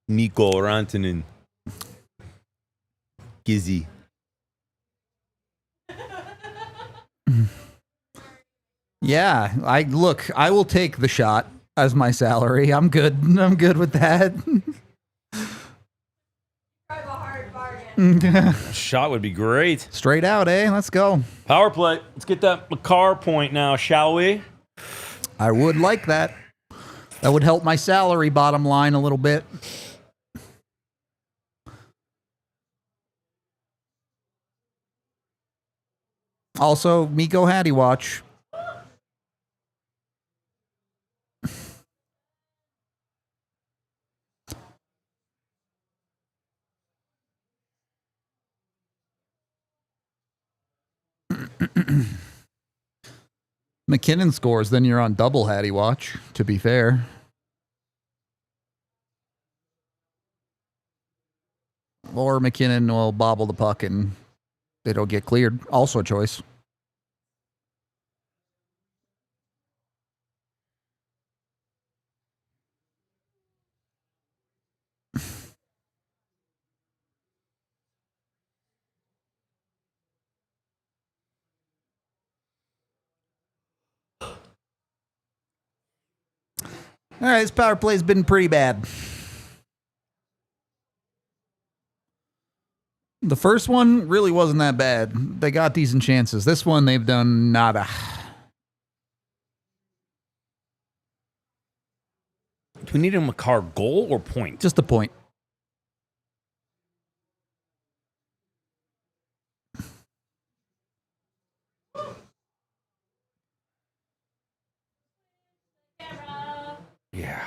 Mikko Rantanen. Gizzy. Yeah, I will take the shot as my salary. I'm good. I'm good with that. Shot would be great. Straight out, eh? Let's go. Power play. Let's get that Makar point now, shall we? I would like that. That would help my salary bottom line a little bit. Also, Mikko Hattie watch. McKinnon scores, then you're on double Hattie watch, to be fair. Or McKinnon will bobble the puck and it'll get cleared. Also a choice. All right, this power play's been pretty bad. The first one really wasn't that bad. They got decent chances. This one, they've done nada. Do we need a Makar goal or point? Just a point. Yeah.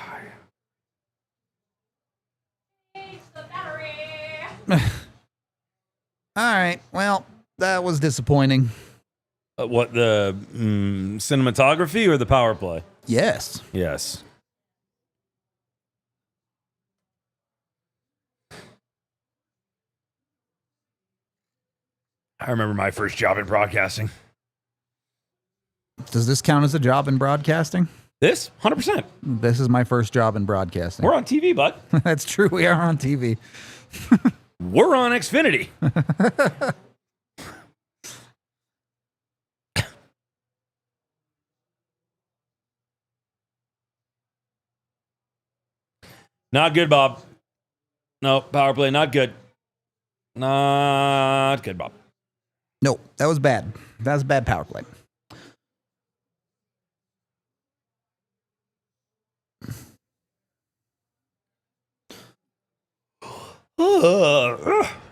All right. Well, that was disappointing. What, the cinematography or the power play? Yes. Yes. I remember my first job in broadcasting. Does this count as a job in broadcasting? This? 100%. This is my first job in broadcasting. We're on TV, bud. That's true. We are on TV. We're on Xfinity. Not good, Bob. No, power play, not good. Not good, Bob. No, that was bad. That was a bad power play. Boop,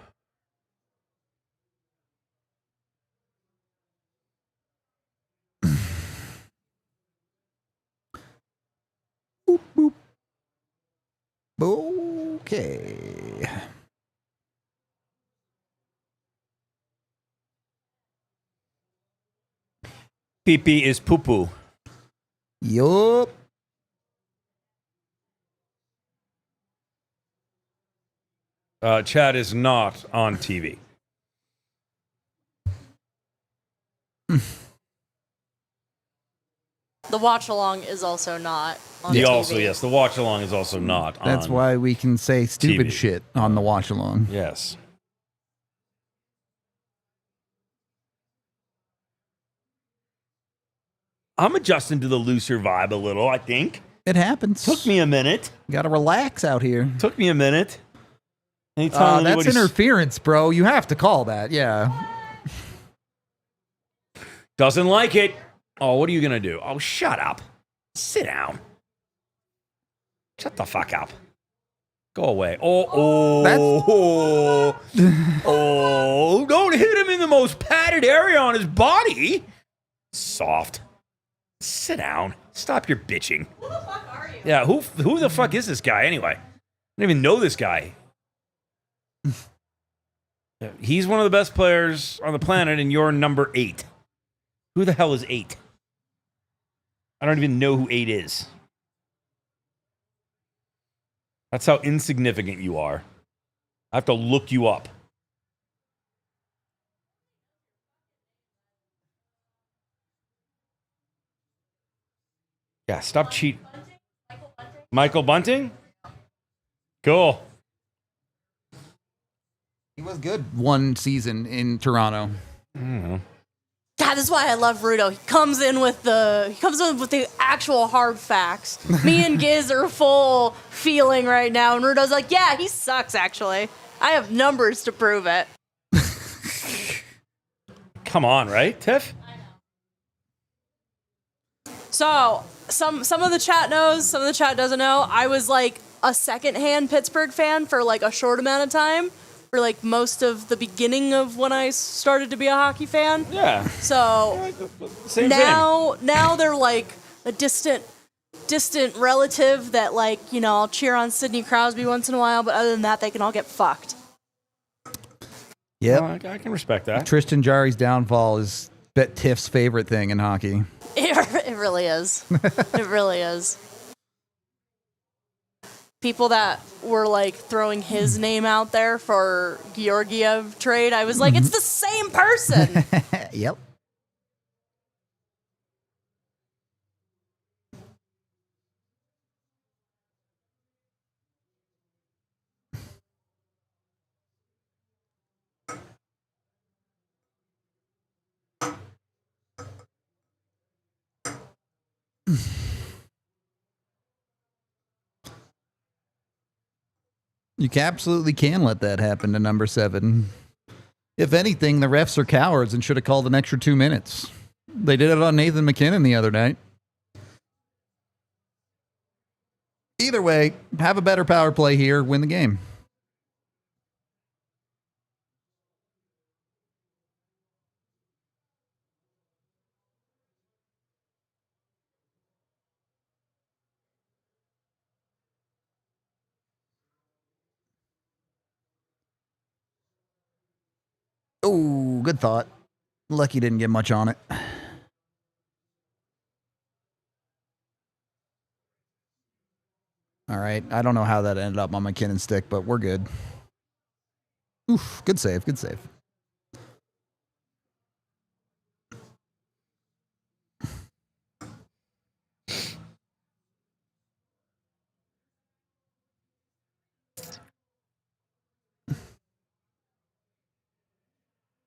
boop. Okay. Pee-pee is poo-poo. Yup. Chad is not on TV. The watch along is also not on The TV. also, yes, the watch along is also not on. That's why we can say stupid TV. shit on the watch along. Yes. I'm adjusting to the looser vibe a little, I think. It happens. Took me a minute. Got to relax out here. Took me a minute. Anytime That's anybody's- interference, bro. You have to call that. Yeah. Doesn't like it. Oh, what are you going to do? Oh, shut up. Sit down. Shut the fuck up. Go away. Oh, don't hit him in the most padded area on his body. Soft. Sit down. Stop your bitching. Who the fuck are you? Yeah, who the fuck is this guy anyway? I don't even know this guy. He's one of the best players on the planet, and you're number 8. Who the hell is 8? I don't even know who 8 is. That's how insignificant you are. I have to look you up. Yeah, stop cheating. Michael Bunting? Cool. He was good one season in Toronto. I don't know. God, this is why I love Rudo. He comes in with the actual hard facts. Me and Giz are full feeling right now, and Rudo's like, yeah, he sucks actually. I have numbers to prove it. Come on, right, Tiff? So some of the chat knows, some of the chat doesn't know. I was like a secondhand Pittsburgh fan for like a short amount of time, for like most of the beginning of when I started to be a hockey fan. Yeah. So Same. now they're like a distant relative that, like, you know, I'll cheer on Sidney Crosby once in a while, but other than that, they can all get fucked. Yep. Well, I can respect that. Tristan Jarry's downfall is Tiff's favorite thing in hockey. It really is. It really is. People that were like throwing his name out there for Georgiev trade, I was like, it's the same person. Yep. You absolutely can let that happen to number 7. If anything, the refs are cowards and should have called an extra 2 minutes. They did it on Nathan McKinnon the other night. Either way, have a better power play here, win the game. Oh, good thought. Lucky didn't get much on it. All right. I don't know how that ended up on McKinnon stick, but we're good. Oof. Good save. Good save.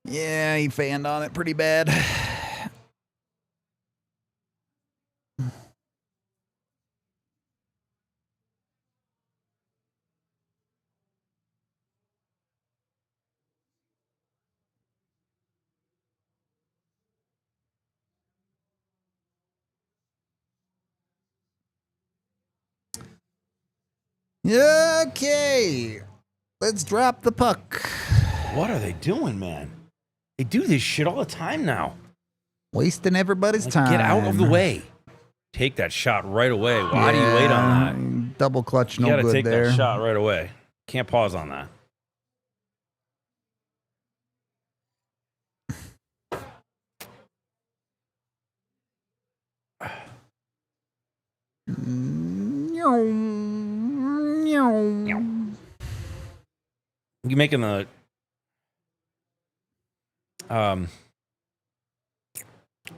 Yeah, he fanned on it pretty bad. Okay. Let's drop the puck. What are they doing, man? They do this shit all the time now. Wasting everybody's time. Get out of the way. Take that shot right away. Why do you wait on that? Double clutch, no You gotta good take there. that shot right away. Can't pause on that. You making the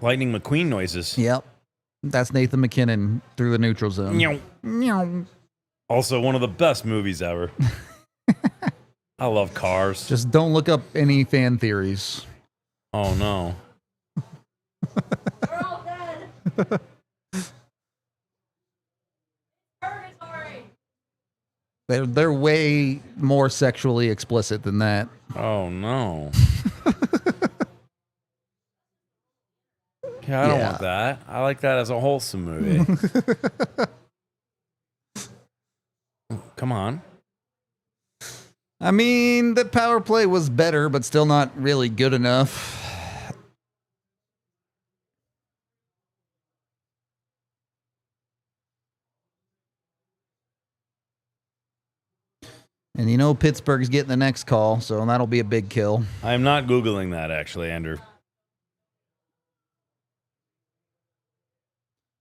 Lightning McQueen noises. Yep. That's Nathan McKinnon through the neutral zone. Meow. Also, one of the best movies ever. I love Cars. Just don't look up any fan theories. Oh, no. We're all dead. Purgatory. They're way more sexually explicit than that. Oh, no. Yeah, I don't want that. I like that as a wholesome movie. Come on. I mean, the power play was better, but still not really good enough. And you know Pittsburgh's getting the next call, so that'll be a big kill. I am not Googling that, actually, Andrew.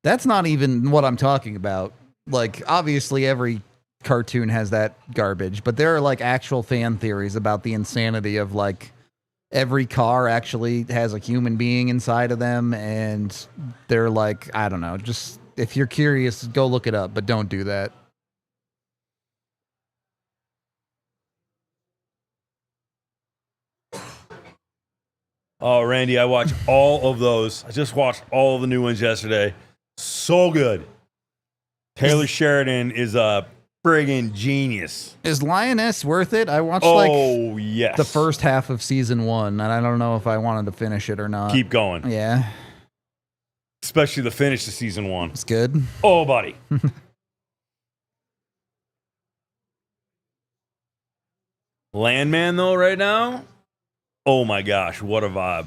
That's not even what I'm talking about. Like, obviously every cartoon has that garbage, but there are like actual fan theories about the insanity of like every car actually has a human being inside of them, and they're like, I don't know, just if you're curious, go look it up, but don't do that. Oh, Randy, I watched all of those. I just watched all of the new ones yesterday. So good. Taylor Sheridan is a friggin' genius. Is Lioness worth it? I watched yes. the first half of season 1, and I don't know if I wanted to finish it or not. Keep going. Yeah. Especially the finish to season 1. It's good. Oh, buddy. Landman, though, right now? Oh, my gosh. What a vibe.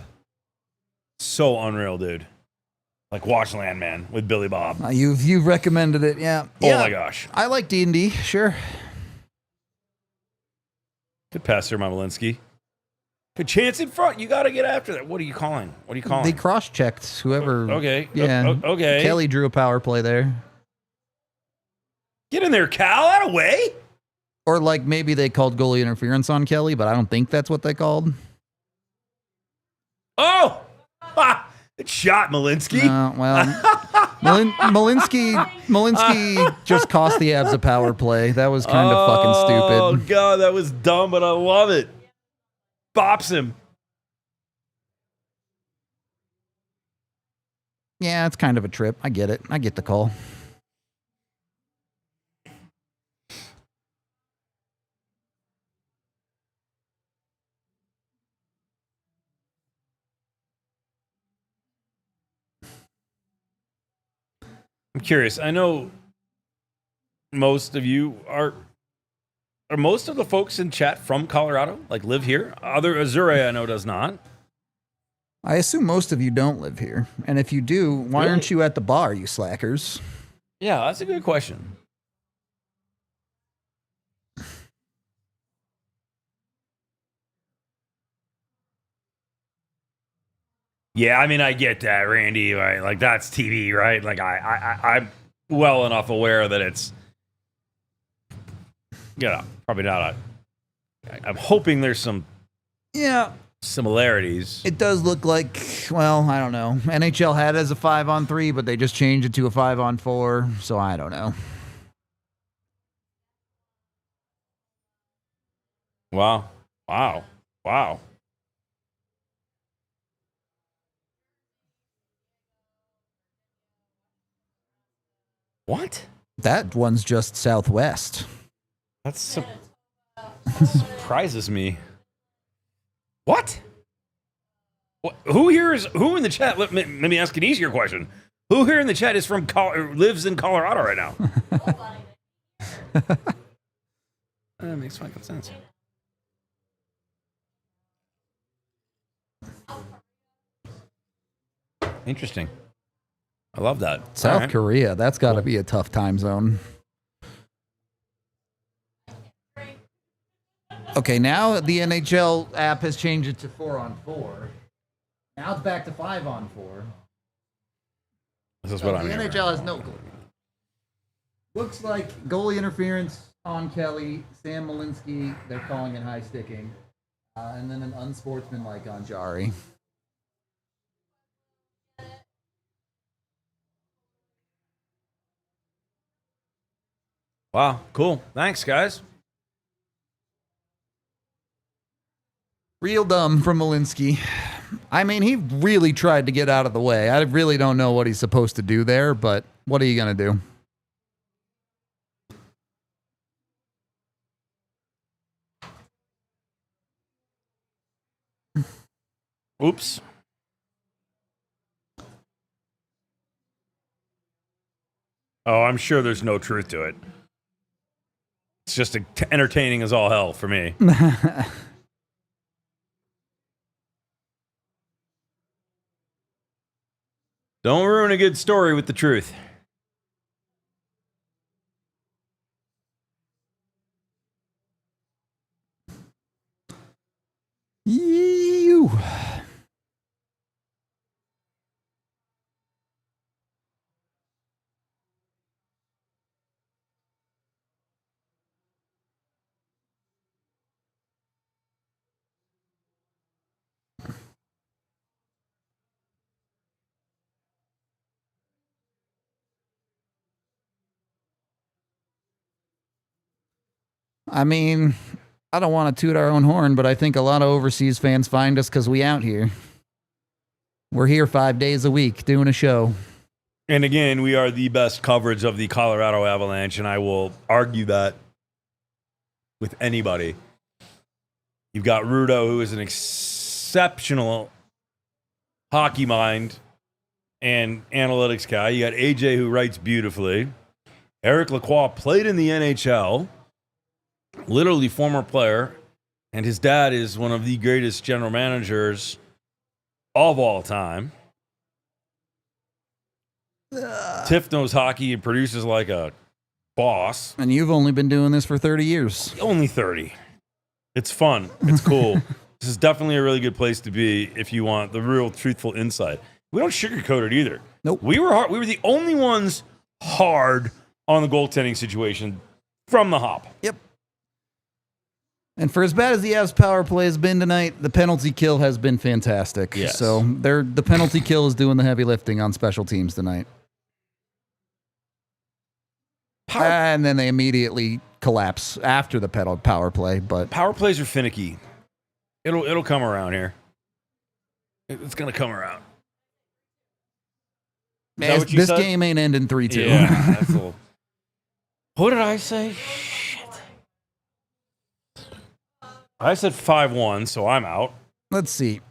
So unreal, dude. Like, watch Landman with Billy Bob. You've recommended it, yeah. Oh, my gosh. I like D&D, sure. Good pass here, Malinsky. Good chance in front. You got to get after that. What are you calling? What are you calling? They cross-checked whoever. Okay. Yeah. Okay. Kelly drew a power play there. Get in there, Cal. Out of way. Or like maybe they called goalie interference on Kelly, but I don't think that's what they called. Oh! Ha! Good shot, Malinsky. Well, Malinsky just cost the Avs a power play. That was kind of fucking stupid. Oh, God, that was dumb, but I love it. Bops him. Yeah, it's kind of a trip. I get it. I get the call. I'm curious. I know most of you are most of the folks in chat from Colorado, like live here? Other Azure, I know, does not. I assume most of you don't live here. And if you do, why aren't you at the bar, you slackers? Yeah, that's a good question. Yeah, I mean, I get that, Randy. Right? Like, that's TV, right? Like, I'm well enough aware that it's, probably not I'm hoping there's some similarities. It does look like, well, I don't know. NHL had it as a 5-on-3, but they just changed it to a 5-on-4, so I don't know. Wow. What? That one's just southwest. That surprises me. What? Who in the chat? Let me ask an easier question. Who here in the chat is lives in Colorado right now? That makes fucking sense. Interesting. I love that. South Korea, that's got to be a tough time zone. Okay, now the NHL app has changed it to 4-on-4. Now it's back to 5-on-4. This is what I'm The hearing. NHL has no clue. Looks like goalie interference on Kelly, Sam Malinsky, they're calling it high sticking, and then an unsportsmanlike on Jari. Wow, cool. Thanks, guys. Real dumb from Malinsky. I mean, he really tried to get out of the way. I really don't know what he's supposed to do there, but what are you going to do? Oops. Oh, I'm sure there's no truth to it. It's just entertaining as all hell for me. Don't ruin a good story with the truth. You. I mean, I don't want to toot our own horn, but I think a lot of overseas fans find us because we out here. We're here 5 days a week doing a show. And again, we are the best coverage of the Colorado Avalanche, and I will argue that with anybody. You've got Rudo, who is an exceptional hockey mind and analytics guy. You got AJ, who writes beautifully. Eric Lacroix played in the NHL. Literally former player, and his dad is one of the greatest general managers of all time. Tiff knows hockey and produces like a boss. And you've only been doing this for 30 years. Only 30. It's fun. It's cool. This is definitely a really good place to be if you want the real truthful insight. We don't sugarcoat it either. Nope. We were the only ones hard on the goaltending situation from the hop. Yep. And for as bad as the Avs power play has been tonight, the penalty kill has been fantastic. Yes. So the penalty kill is doing the heavy lifting on special teams tonight. And then they immediately collapse after the power play. But Power plays are finicky. It'll come around here. It's gonna come around. Man, what you this said? game ain't ending 3-2. Yeah, that's a little... What did I say? I said 5-1, so I'm out. Let's see.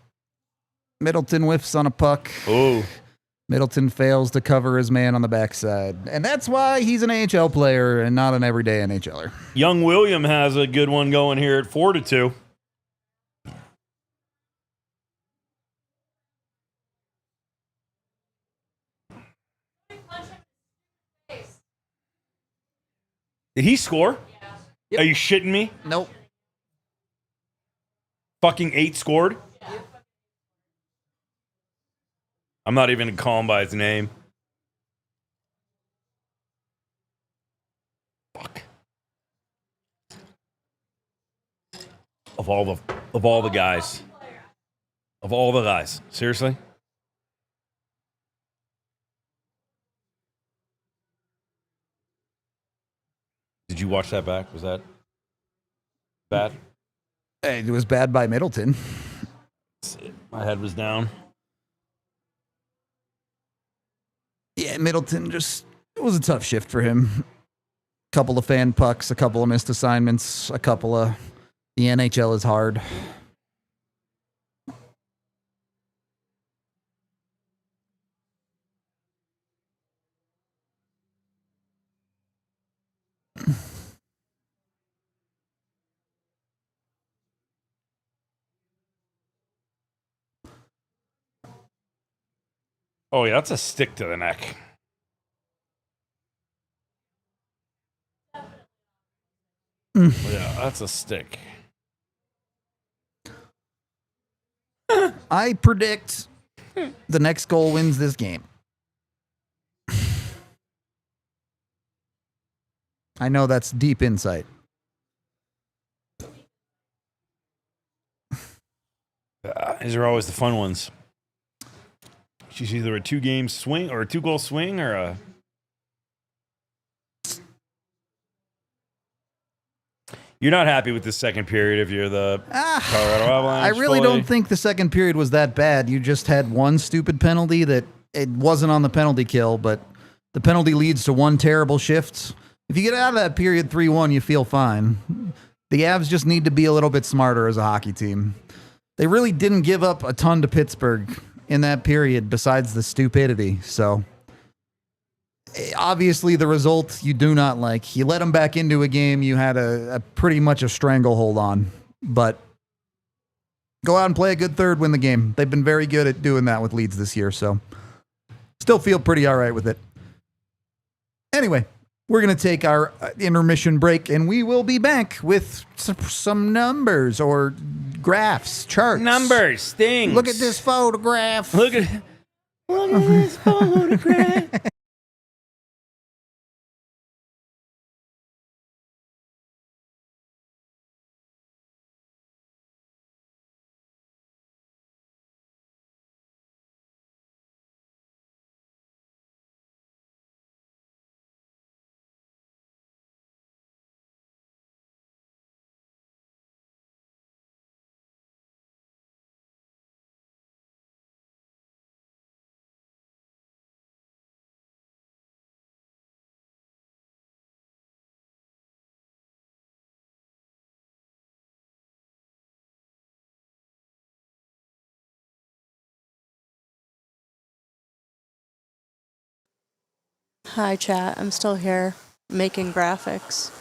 Middleton whiffs on a puck. Oh. Middleton fails to cover his man on the backside. And that's why he's an AHL player and not an everyday NHLer. Young William has a good one going here at 4-2. Did he score? Yep. Are you shitting me? Nope. Fucking 8 scored? I'm not even going to call him by his name. Fuck. Of all the guys. Of all the guys. Seriously? Did you watch that back? Was that bad? Hey, it was bad by Middleton. My head was down. Yeah, Middleton it was a tough shift for him. Couple of fan pucks, a couple of missed assignments, the NHL is hard. Oh, yeah, that's a stick to the neck. Yeah, that's a stick. I predict the next goal wins this game. I know that's deep insight. These are always the fun ones. She's either a 2-game swing or a 2-goal swing or a... You're not happy with the second period if you're the Colorado Avalanche. I really fully. don't think the second period was that bad. You just had one stupid penalty that it wasn't on the penalty kill, but the penalty leads to one terrible shift. If you get out of that period 3-1, you feel fine. The Avs just need to be a little bit smarter as a hockey team. They really didn't give up a ton to Pittsburgh in that period besides the stupidity. So obviously the result you do not like. You let them back into a game you had a pretty much a stranglehold on. But go out and play a good third, win the game. They've been very good at doing that with leads this year, so still feel pretty all right with it. Anyway, we're going to take our intermission break, and we will be back with some numbers or graphs, charts. Numbers, things. Look at this photograph. Look at this photograph. Hi, chat. I'm still here making graphics.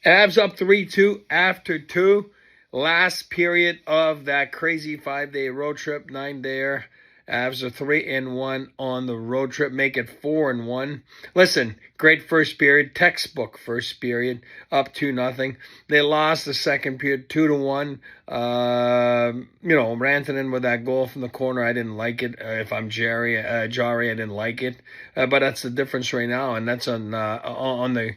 Avs up 3-2 after 2. Last period of that crazy 5-day road trip, 9-dayer. Avs are 3-1 on the road trip, make it 4-1. Listen, great first period, textbook first period, up 2-0. They lost the second period 2-1. Rantanen with that goal from the corner, I didn't like it. If I'm Jari, I didn't like it. But that's the difference right now, and that's on the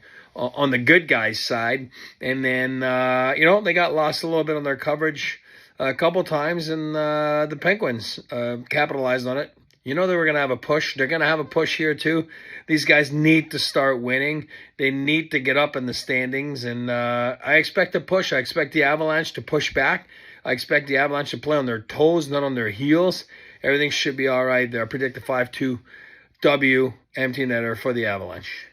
good guys' side. And then, they got lost a little bit on their coverage a couple times, and the Penguins capitalized on it. They were going to have a push. They're going to have a push here, too. These guys need to start winning. They need to get up in the standings, and I expect a push. I expect the Avalanche to push back. I expect the Avalanche to play on their toes, not on their heels. Everything should be all right there. I predict a 5-2 W empty netter for the Avalanche.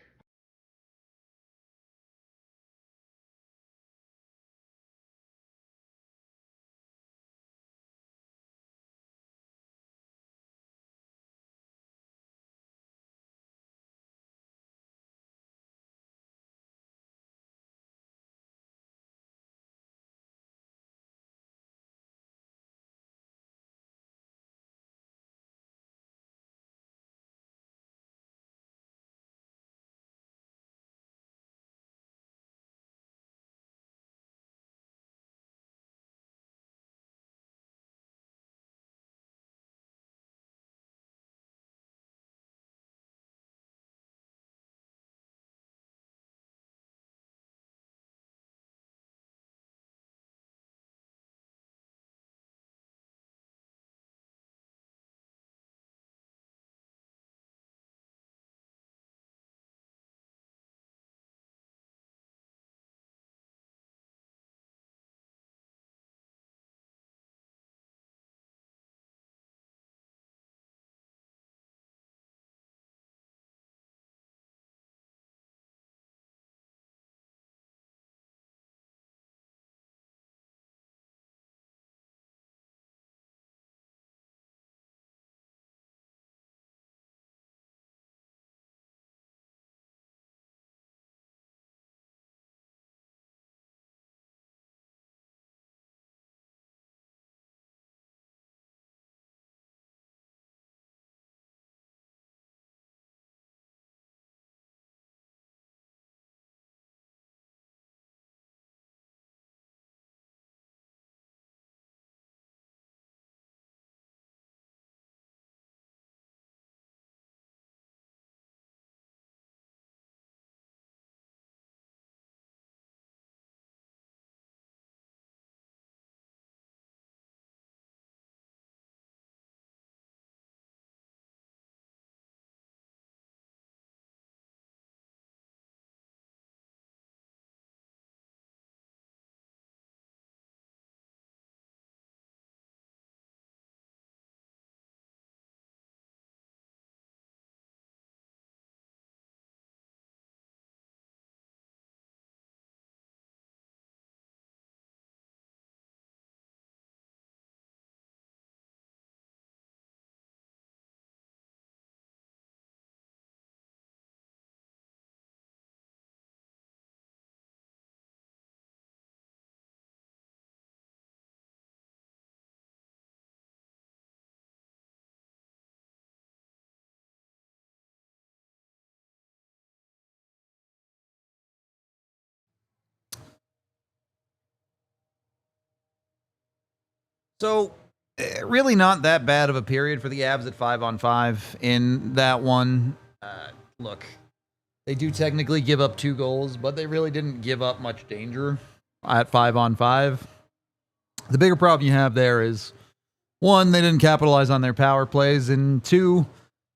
So, really not that bad of a period for the Avs at 5-on-5 in that one. Look, they do technically give up 2 goals, but they really didn't give up much danger at 5-on-5. The bigger problem you have there is, 1, they didn't capitalize on their power plays, and 2,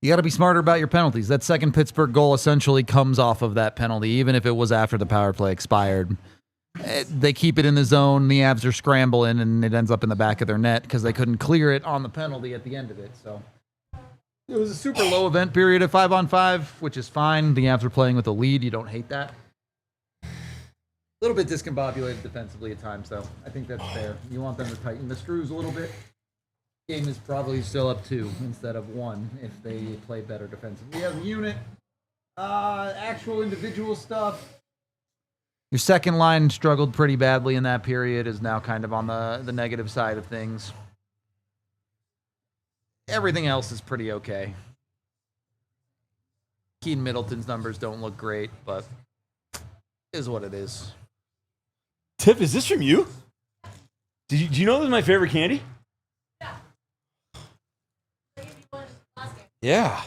you got to be smarter about your penalties. That second Pittsburgh goal essentially comes off of that penalty, even if it was after the power play expired. They keep it in the zone, the Avs are scrambling, and it ends up in the back of their net because they couldn't clear it on the penalty at the end of it. So it was a super low event period at 5-on-5, which is fine. The Avs are playing with a lead. You don't hate that. A little bit discombobulated defensively at times, though. I think that's fair. You want them to tighten the screws a little bit. Game is probably still up 2 instead of 1 if they play better defensively as a unit. Actual individual stuff. Your second line struggled pretty badly in that period, is now kind of on the negative side of things. Everything else is pretty okay. Keaton Middleton's numbers don't look great, but is what it is. Tiff, is this from you? Do you know this is my favorite candy? Yeah.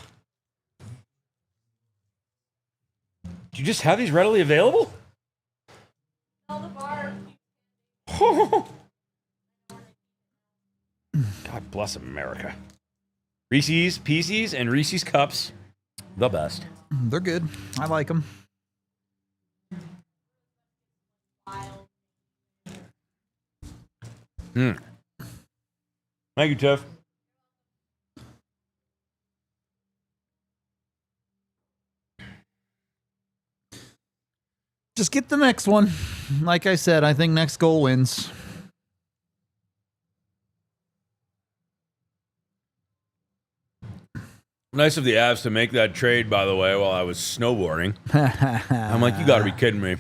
Do you just have these readily available? God bless America. Reese's Pieces and Reese's Cups, the best. They're good. I like them. Thank you, Tiff. Just get the next one. Like I said, I think next goal wins. Nice of the Avs to make that trade, by the way, while I was snowboarding. I'm like, you gotta be kidding me.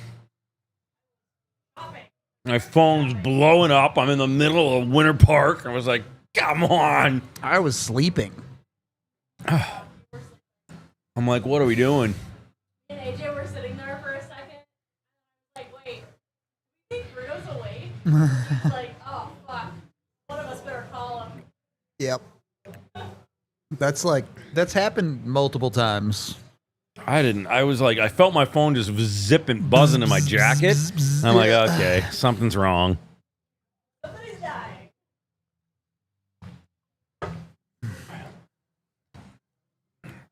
My phone's blowing up. I'm in the middle of Winter Park. I was like, come on. I was sleeping. I'm like, what are we doing? And AJ were sitting there for a second. Like, wait, you think Bruno's awake? He's like, oh, fuck. One of us better call him. Yep. That's happened multiple times. I was like, I felt my phone just zipping, buzzing in my jacket. I'm like, okay, something's wrong. Somebody's dying.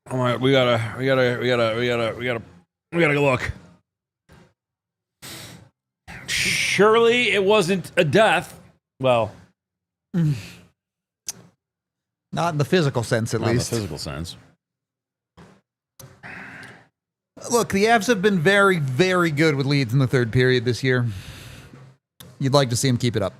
I'm like, we gotta go look. Surely it wasn't a death. Well, Not in the physical sense, at not in the least. physical sense. Look, the Avs have been very, very good with leads in the third period this year. You'd like to see them keep it up.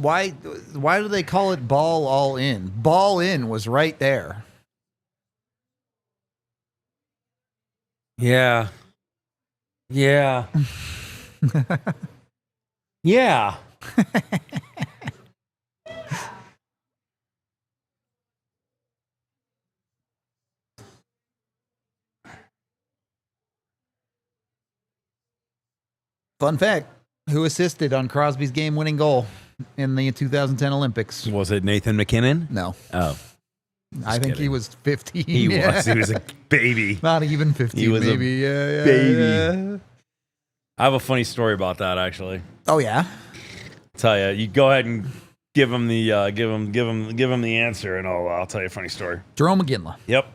Why do they call it ball all in? Ball in was right there. Yeah. Yeah. Yeah. Fun fact, who assisted on Crosby's game-winning goal in the 2010 Olympics? Was it Nathan McKinnon? No. Oh. I think he was 15. He was. He was a baby. Not even 15, He was a maybe. Yeah, baby. yeah. I have a funny story about that, actually. Oh, yeah? Tell you. You go ahead and give him the the answer, and I'll tell you a funny story. Jerome McGinley. Yep.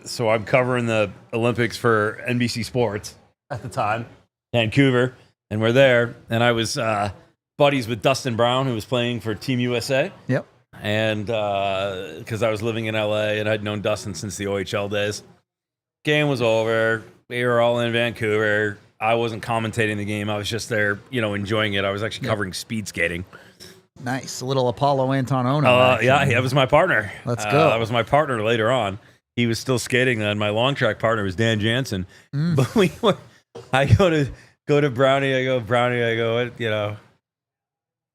So I'm covering the Olympics for NBC Sports at the time, Vancouver, and we're there, and I was buddies with Dustin Brown, who was playing for Team USA. Yep. And because I was living in LA and I'd known Dustin since the OHL days. Game was over. We were all in Vancouver. I wasn't commentating the game. I was just there, enjoying it. I was actually covering speed skating. Nice. A little Apollo Antonono. Yeah, that was my partner. Let's go. That was my partner later on. He was still skating then. My long track partner was Dan Jansen. But I go to Brownie. I go, what,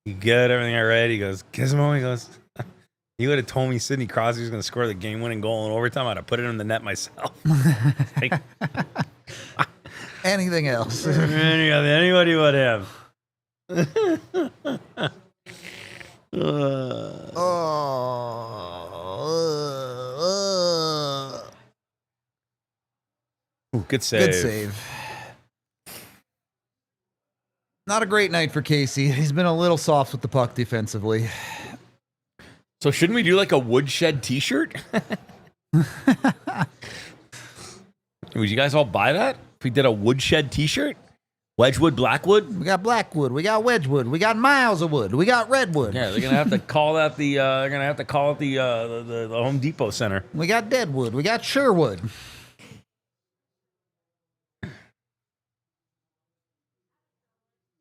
you good? Everything all right? He goes, Gizmo. He goes, you would have told me Sidney Crosby was going to score the game-winning goal in overtime. I'd have put it in the net myself. Anything else? Anybody would have. Ooh, good save. Good save. Not a great night for Casey. He's been a little soft with the puck defensively. So shouldn't we do like a woodshed t-shirt? Would you guys all buy that? If we did a woodshed T-shirt? Wedgwood, Blackwood? We got Blackwood. We got Wedgwood. We got miles of wood. We got redwood. Yeah, they're gonna have to call that the. They're gonna have to call it the Home Depot Center. We got Deadwood. We got Sherwood.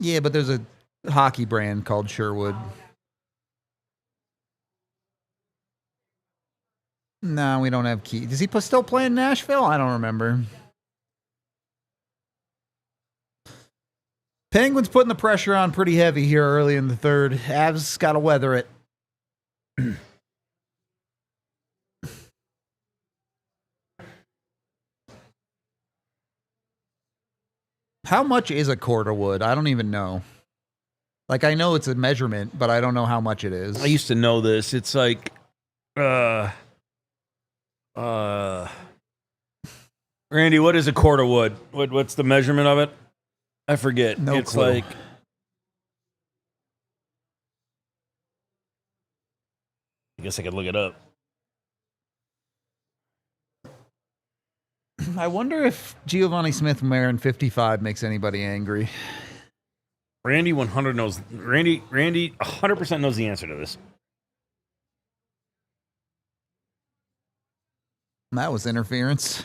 Yeah, but there's a hockey brand called Sherwood. No, we don't have Key. Does he still play in Nashville? I don't remember. Penguins putting the pressure on pretty heavy here early in the third. Avs got to weather it. How much is a quart of wood? I don't even know. Like, I know it's a measurement, but I don't know how much it is. I used to know this. It's like, Randy, what is a quart of wood? What's the measurement of it? I forget. No it's clue. like, I guess I could look it up. I wonder if Giovanni Smith wearing 55 makes anybody angry. Randy 100 knows. Randy 100% knows the answer to this. That was interference.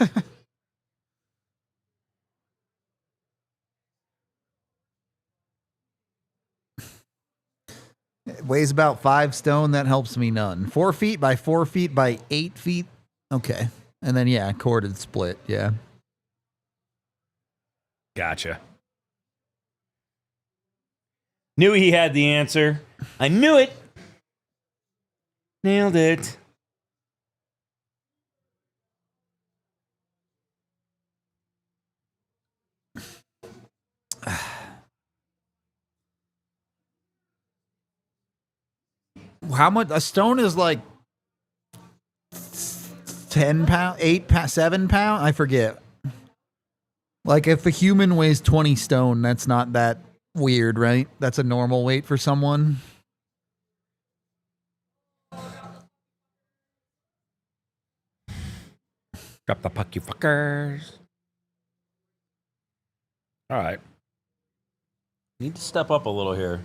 It weighs about 5 stone. That helps me none. 4 feet by 4 feet by 8 feet. Okay. And then, yeah, corded split. Yeah. Gotcha. Knew he had the answer. I knew it. Nailed it. How much? A stone is like 10 pounds, 8 pounds, 7 pounds? I forget. Like, if a human weighs 20 stone, that's not that weird, right? That's a normal weight for someone. Drop the puck, you fuckers. All right. Need to step up a little here.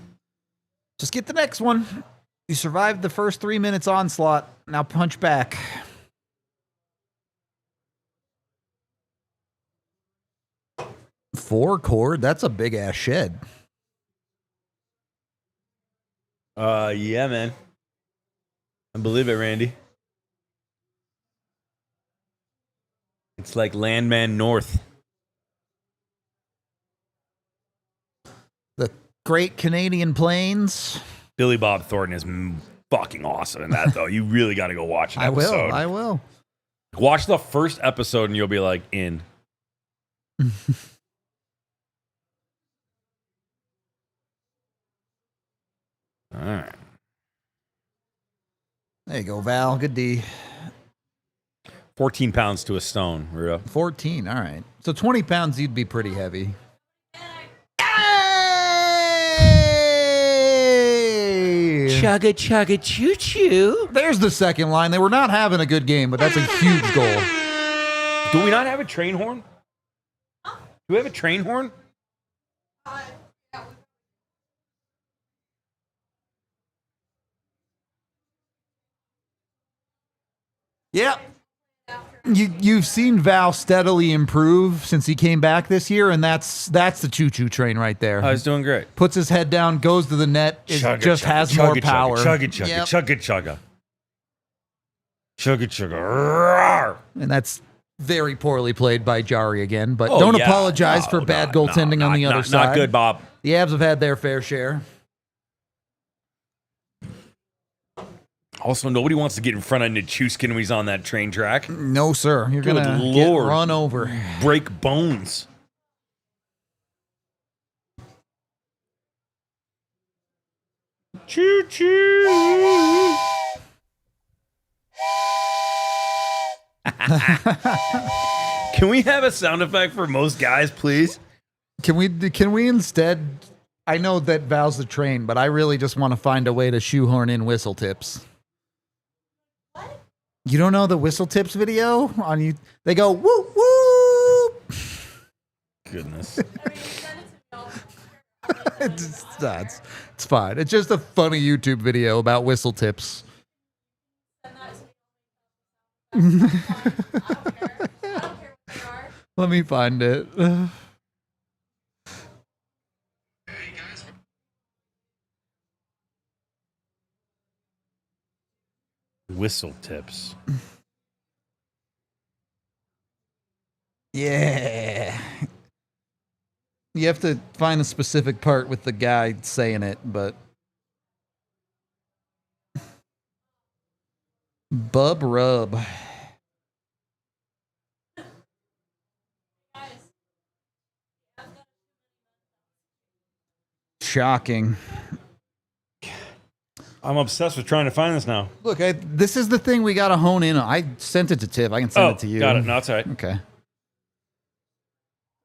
Just get the next one. You survived the first 3 minutes onslaught. Now punch back. Four cord? That's a big ass shed. Yeah, man. I believe it, Randy. It's like Landman North. The Great Canadian Plains. Billy Bob Thornton is fucking awesome in that, though. You really got to go watch an episode. I will. Watch the first episode and you'll be like, in. All right. There you go, Val. Good D. 14 pounds to a stone, Rudo. 14. All right. So 20 pounds, you'd be pretty heavy. Chugga, chugga, choo choo. There's the second line. They were not having a good game, but that's a huge goal. Do we not have a train horn? Do we have a train horn? Yep. You've seen Val steadily improve since he came back this year, and that's the choo-choo train right there. Oh, he's doing great. Puts his head down, goes to the net, has more power. Chugga, chugga, Yep. chugga, chugga. Chugga, chugga. Roar. And that's very poorly played by Jari again, but don't apologize for bad goaltending on the other side. Not good, Bob. The Avs have had their fair share. Also, nobody wants to get in front of Nichushkin when he's on that train track. No, sir. You're going to get run over. Break bones. Choo-choo. Can we have a sound effect for most guys, please? Can we instead... I know that Val's the train, but I really just want to find a way to shoehorn in whistle tips. You don't know the whistle tips video on you? They go woo woo goodness. It's fine. It's just a funny YouTube video about whistle tips. Let me find it. Whistle tips. Yeah. You have to find a specific part with the guy saying it, but Bub Rub. Shocking. I'm obsessed with trying to find this now. Look, this is the thing we got to hone in on. I sent it to Tiff. I can send it to you. Got it. No, it's all right. Okay.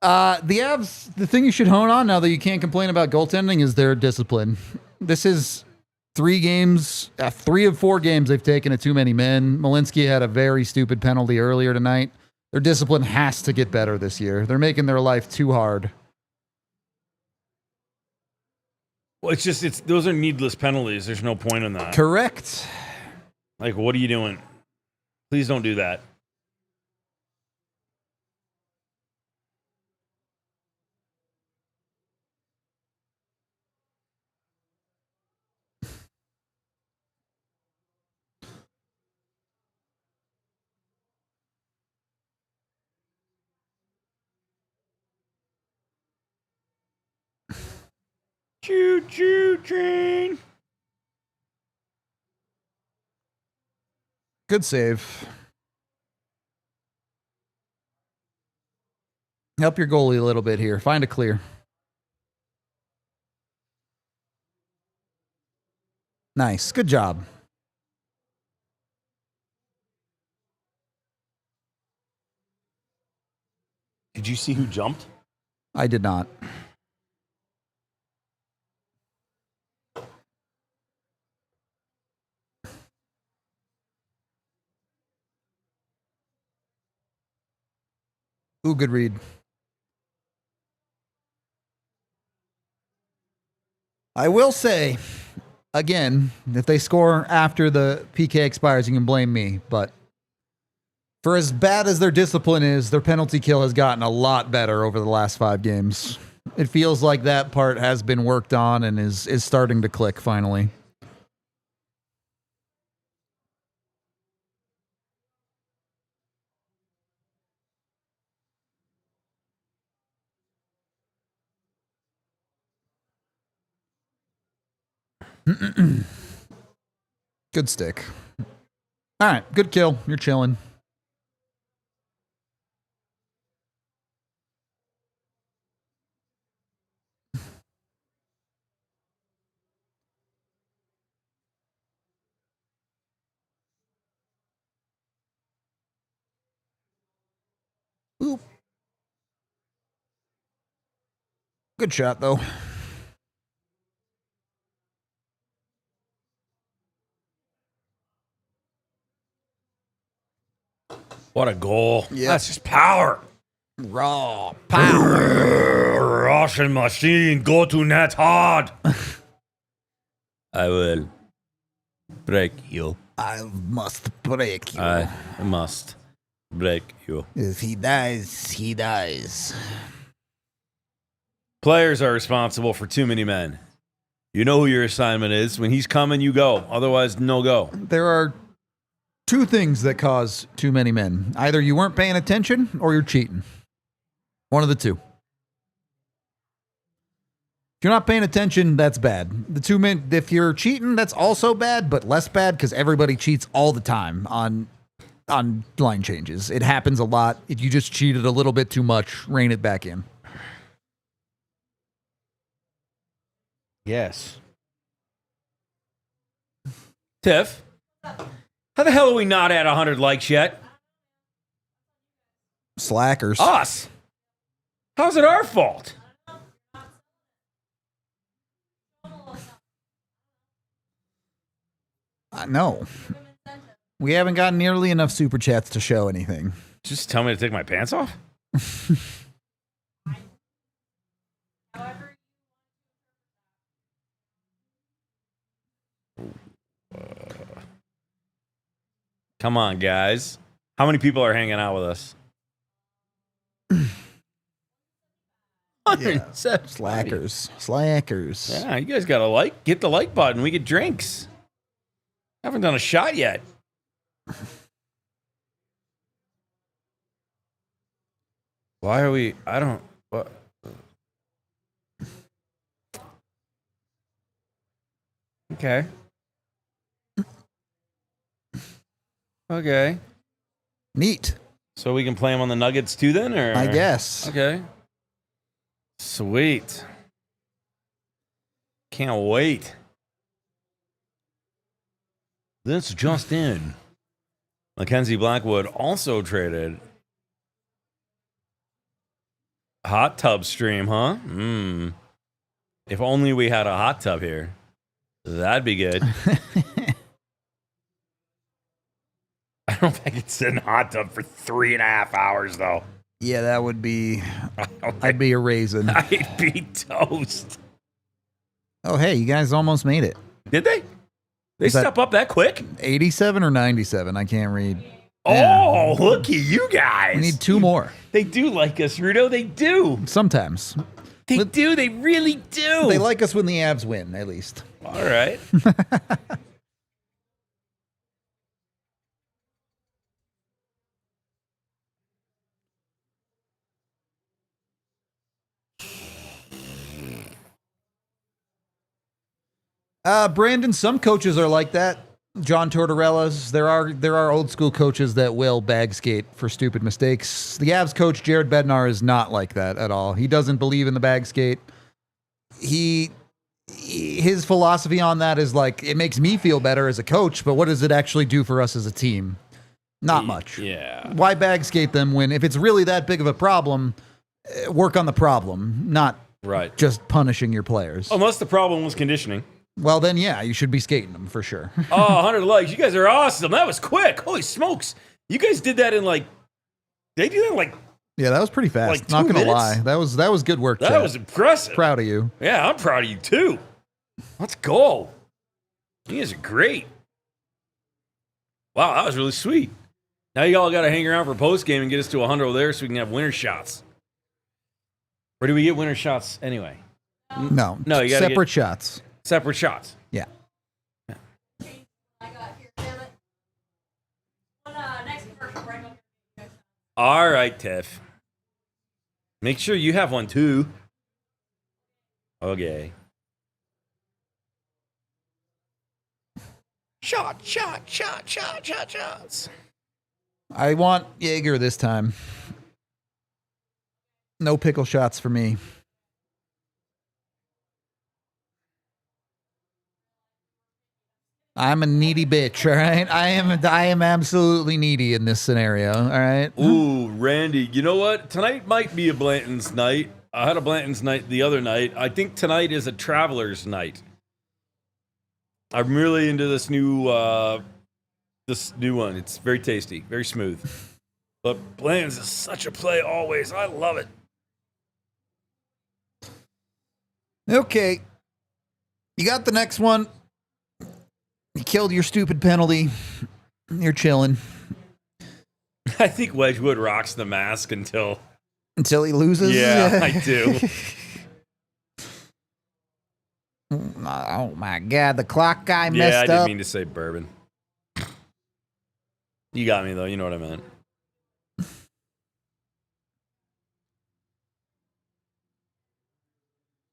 The Avs, the thing you should hone on now that you can't complain about goaltending is their discipline. This is 3 games, 3 of 4 games they've taken at too many men. Malinsky had a very stupid penalty earlier tonight. Their discipline has to get better this year. They're making their life too hard. Well, it's those are needless penalties. There's no point in that. Correct. Like, what are you doing? Please don't do that. Choo-choo train. Good save. Help your goalie a little bit here. Find a clear. Nice. Good job. Did you see who jumped? I did not. Ooh, good read. I will say, again, if they score after the PK expires, you can blame me. But for as bad as their discipline is, their penalty kill has gotten a lot better over the last 5 games. It feels like that part has been worked on and is starting to click finally. Good stick. All right, good kill. You're chilling. Oop. Good shot, though. What a goal. Yep. That's just power. Raw power. Russian machine. Go to net hard. I will break you. I must break you. I must break you. If he dies, he dies. Players are responsible for too many men. You know who your assignment is. When he's coming, you go. Otherwise, no go. There are 2 things that cause too many men. Either you weren't paying attention or you're cheating. One of the 2. If you're not paying attention, that's bad. The 2 men, if you're cheating, that's also bad, but less bad because everybody cheats all the time on line changes. It happens a lot. If you just cheated a little bit too much, rein it back in. Yes. Tiff, how the hell are we not at 100 likes yet? Slackers. Us. How's it our fault? No. We haven't gotten nearly enough super chats to show anything. Just tell me to take my pants off? Come on, guys. How many people are hanging out with us? 107. Slackers. Yeah, you guys got to get the like button. We get drinks. Haven't done a shot yet. Why are we? I don't. What? Okay. Okay. Neat. So we can play them on the Nuggets too, then, or I guess. Okay. Sweet. Can't wait. This just in. Mackenzie Blackwood also traded. Hot tub stream, huh? If only we had a hot tub here. That'd be good. I don't think I could sit in a hot tub for 3.5 hours, though. Yeah, that would be... I'd be a raisin. I'd be toast. Oh, hey, you guys almost made it. Did they? They step up that quick? 87 or 97? I can't read. Oh, Yeah. look at you guys. We need 2 more. They do like us, Rudo. They do. Sometimes. They do. They really do. They like us when the Avs win, at least. All right. Brandon, some coaches are like that. John Tortorella's. There are old school coaches that will bag skate for stupid mistakes. The Avs coach, Jared Bednar, is not like that at all. He doesn't believe in the bag skate. His philosophy on that is like, it makes me feel better as a coach, but what does it actually do for us as a team? Not much. Yeah. Why bag skate them when, if it's really that big of a problem, work on the problem, not Right. just punishing your players. Unless the problem was conditioning. Well, then, yeah, you should be skating them for sure. Oh, 100 likes. You guys are awesome. That was quick. Holy smokes. You guys did that in they did that in Yeah, that was pretty fast. Like 2 Not gonna minutes? lie, that was good work. that Chad. was impressive. Proud of you. Yeah, I'm proud of you too. Let's go. You guys are great. Wow, that was really sweet. Now you all got to hang around for post game and get us to 100 over there so we can have winner shots. Where do we get winner shots anyway? No, No, you gotta separate shots. Separate shots. Yeah. All right, Tiff. Make sure you have one too. Okay. Shots. I want Jaeger this time. No pickle shots for me. I'm a needy bitch, all right? I am absolutely needy in this scenario, all right? Ooh, Randy, you know what? Tonight might be a Blanton's night. I had a Blanton's night the other night. I think tonight is a Traveler's night. I'm really into this new one. It's very tasty, very smooth. But Blanton's is such a play always. I love it. Okay. You got the next one. You killed your stupid penalty. You're chilling. I think Wedgwood rocks the mask until he loses? Yeah, I do. Oh my God, the clock guy Yeah, I messed didn't up. mean to say bourbon. You got me, though. You know what I meant.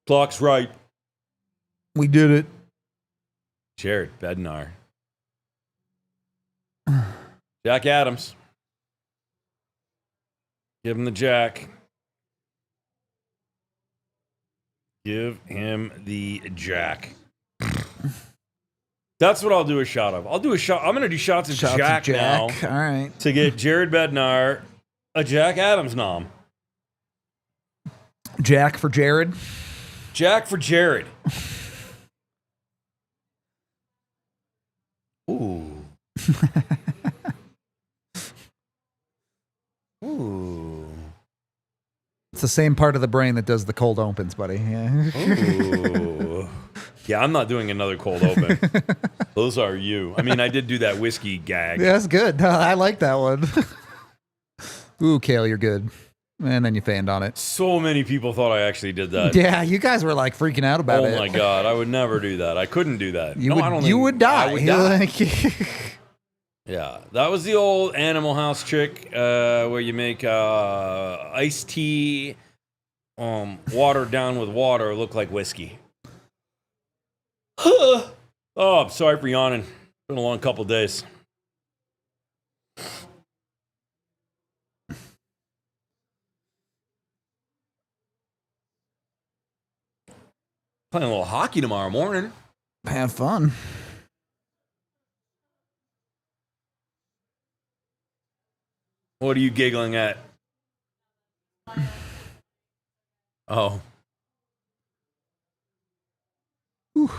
Clock's right. We did it. Jared Bednar. Jack Adams. Give him the jack. Give him the jack. That's what I'll do a shot of. I'll do a shot. I'm going to do shots of Jack now. All right. To get Jared Bednar a Jack Adams nom. Jack for Jared. Jack for Jared. Ooh. Ooh. It's the same part of the brain that does the cold opens, buddy. Yeah. Ooh. Yeah, I'm not doing another cold open. Those are you. I mean, I did do that whiskey gag. Yeah, that's good. I like that one. Ooh, Kale, you're good. And then you fanned on it. So many people thought I actually did that. Yeah, you guys were like freaking out about it. Oh my God, I would never do that. I couldn't do that. You would die. I would die. Yeah, that was the old Animal House trick where you make iced tea watered down with water look like whiskey. Oh, I'm sorry for yawning. It's been a long couple days. Playing a little hockey tomorrow morning. Have fun. What are you giggling at? Oh. Whew.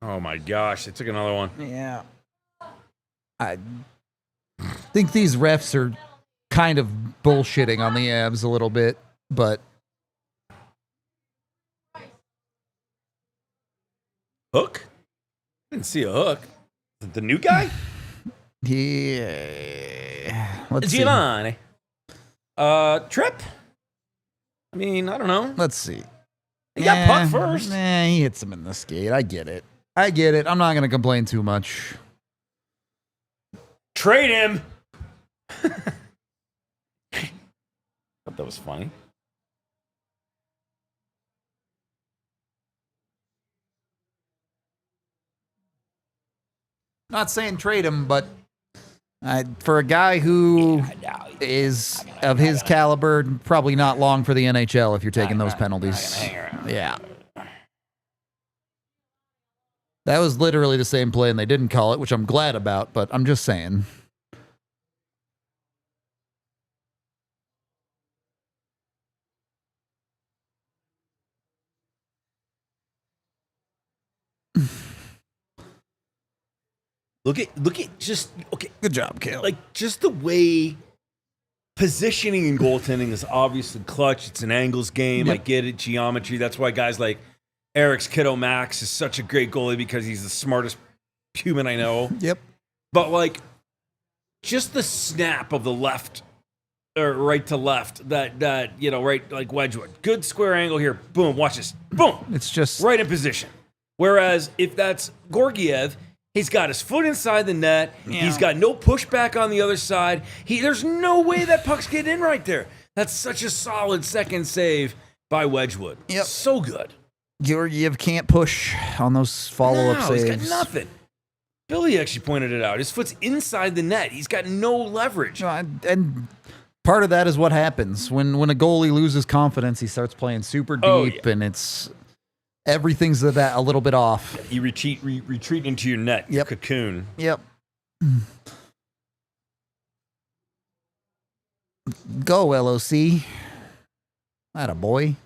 Oh my gosh, they took another one. Yeah. I think these refs are kind of bullshitting on the Avs a little bit, but Hook? Didn't see a hook. The new guy? Yeah. Let's see. Giovanni. Trip? I mean, I don't know. Let's see. He got puck first. He hits him in the skate. I get it. I'm not going to complain too much. Trade him. Thought that was funny. Not saying trade him, but for a guy who is of his caliber, probably not long for the NHL if you're taking those penalties. Yeah. That was literally the same play, and they didn't call it, which I'm glad about, but I'm just saying. Look at just okay. Good job, Kale. Like just the way positioning and goaltending is obviously clutch. It's an angles game. Yep. I get it, geometry. That's why guys like Eric's Kiddo Max is such a great goalie because he's the smartest human I know. Yep. But like just the snap of the left or right to left, that right like Wedgwood. Good square angle here. Boom, watch this. Boom. It's just right in position. Whereas if that's Gorgiev, he's got his foot inside the net. Yeah. He's got no pushback on the other side. There's no way that puck's getting in right there. That's such a solid second save by Wedgwood. Yep. So good. Georgiev can't push on those follow-up saves. He's got nothing. Billy actually pointed it out. His foot's inside the net. He's got no leverage. And part of that is what happens. When a goalie loses confidence, he starts playing super deep, and it's everything's that a little bit off. You retreat into your net, your cocoon. Yep. Go, LOC. Atta boy.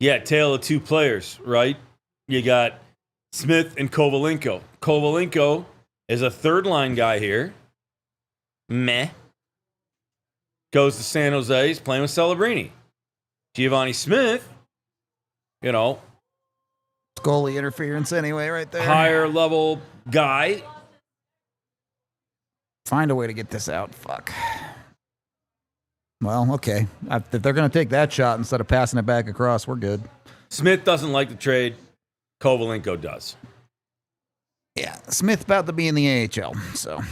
Yeah, tale of two players, right? You got Smith and Kovalenko. Kovalenko is a third-line guy here. Meh. Goes to San Jose. He's playing with Celebrini. Giovanni Smith, goalie interference anyway right there. Higher level guy. Find a way to get this out. Fuck. Well, okay. If they're going to take that shot instead of passing it back across, we're good. Smith doesn't like the trade. Kovalenko does. Yeah, Smith about to be in the AHL, so.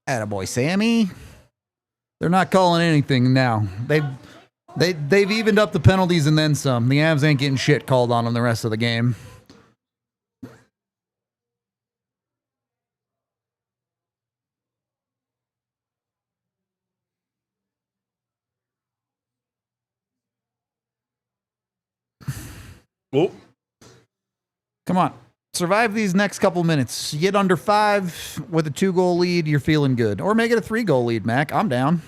Attaboy, Sammy. They're not calling anything now. They've evened up the penalties and then some. The Avs ain't getting shit called on them the rest of the game. Oh. Come on. Survive these next couple minutes. You get under 5 with a 2-goal lead, you're feeling good. Or make it a 3-goal lead, Mac. I'm down.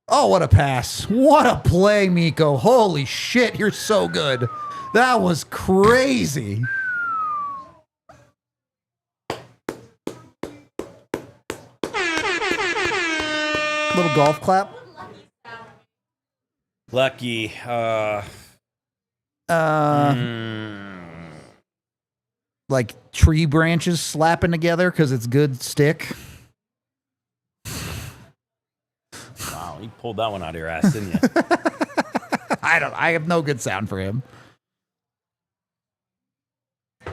Oh, what a pass. What a play, Miko. Holy shit, you're so good. That was crazy. Little golf clap. Lucky. Like tree branches slapping together because it's good stick. Wow, you pulled that one out of your ass, didn't you? I have no good sound for him.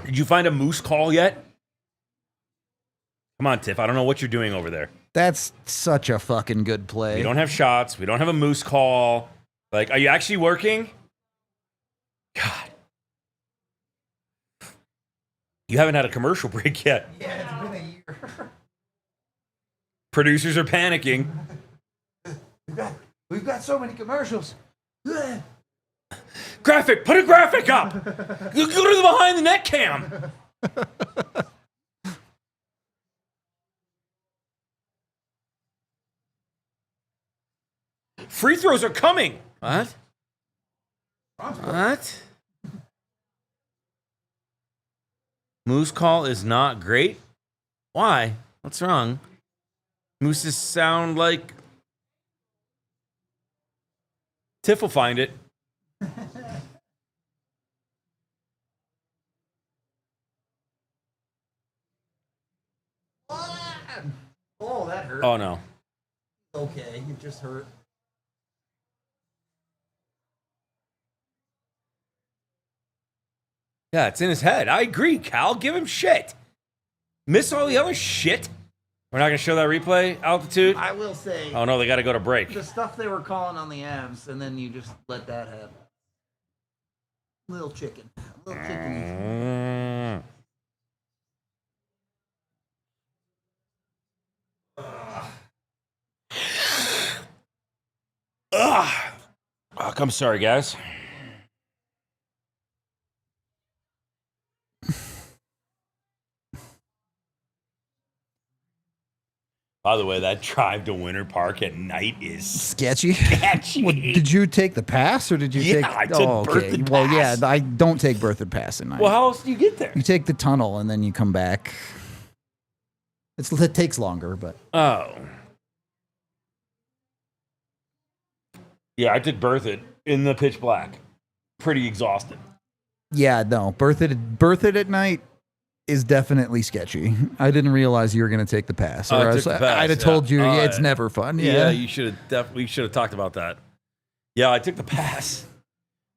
Did you find a moose call yet? Come on, Tiff. I don't know what you're doing over there. That's such a fucking good play. We don't have shots. We don't have a moose call. Like, are you actually working? God. You haven't had a commercial break yet. Yeah, it's been a year. Producers are panicking. We've got so many commercials. Graphic, put a graphic up. You go to the behind the net cam. Free throws are coming. What? What? Moose call is not great. Why? What's wrong? Mooses sound like Tiff will find it. Oh, that hurt. Oh no. Okay, you just hurt. Yeah, it's in his head. I agree, Cal. Give him shit. Miss all the other shit. We're not going to show that replay, Altitude? I will say, Oh, no, they got to go to break. the stuff they were calling on the Avs, and then you just let that happen. Little chicken. Little chicken. Ugh. Oh, I'm sorry, guys. By the way, that drive to Winter Park at night is Sketchy. sketchy. Well, did you take the pass, or did you take... I took berthed Well, pass. yeah, I don't take berthed pass at night. Well, how else do you get there? You take the tunnel, and then you come back. It takes longer, but... Oh. Yeah, I took berthed in the pitch black. Pretty exhausted. Yeah, no. Berthed at night is definitely sketchy. I didn't realize you were going to take the pass. I Or took else the pass, I'd have yeah. told you it's never fun. Yeah, you should have. We should have talked about that. Yeah, I took the pass.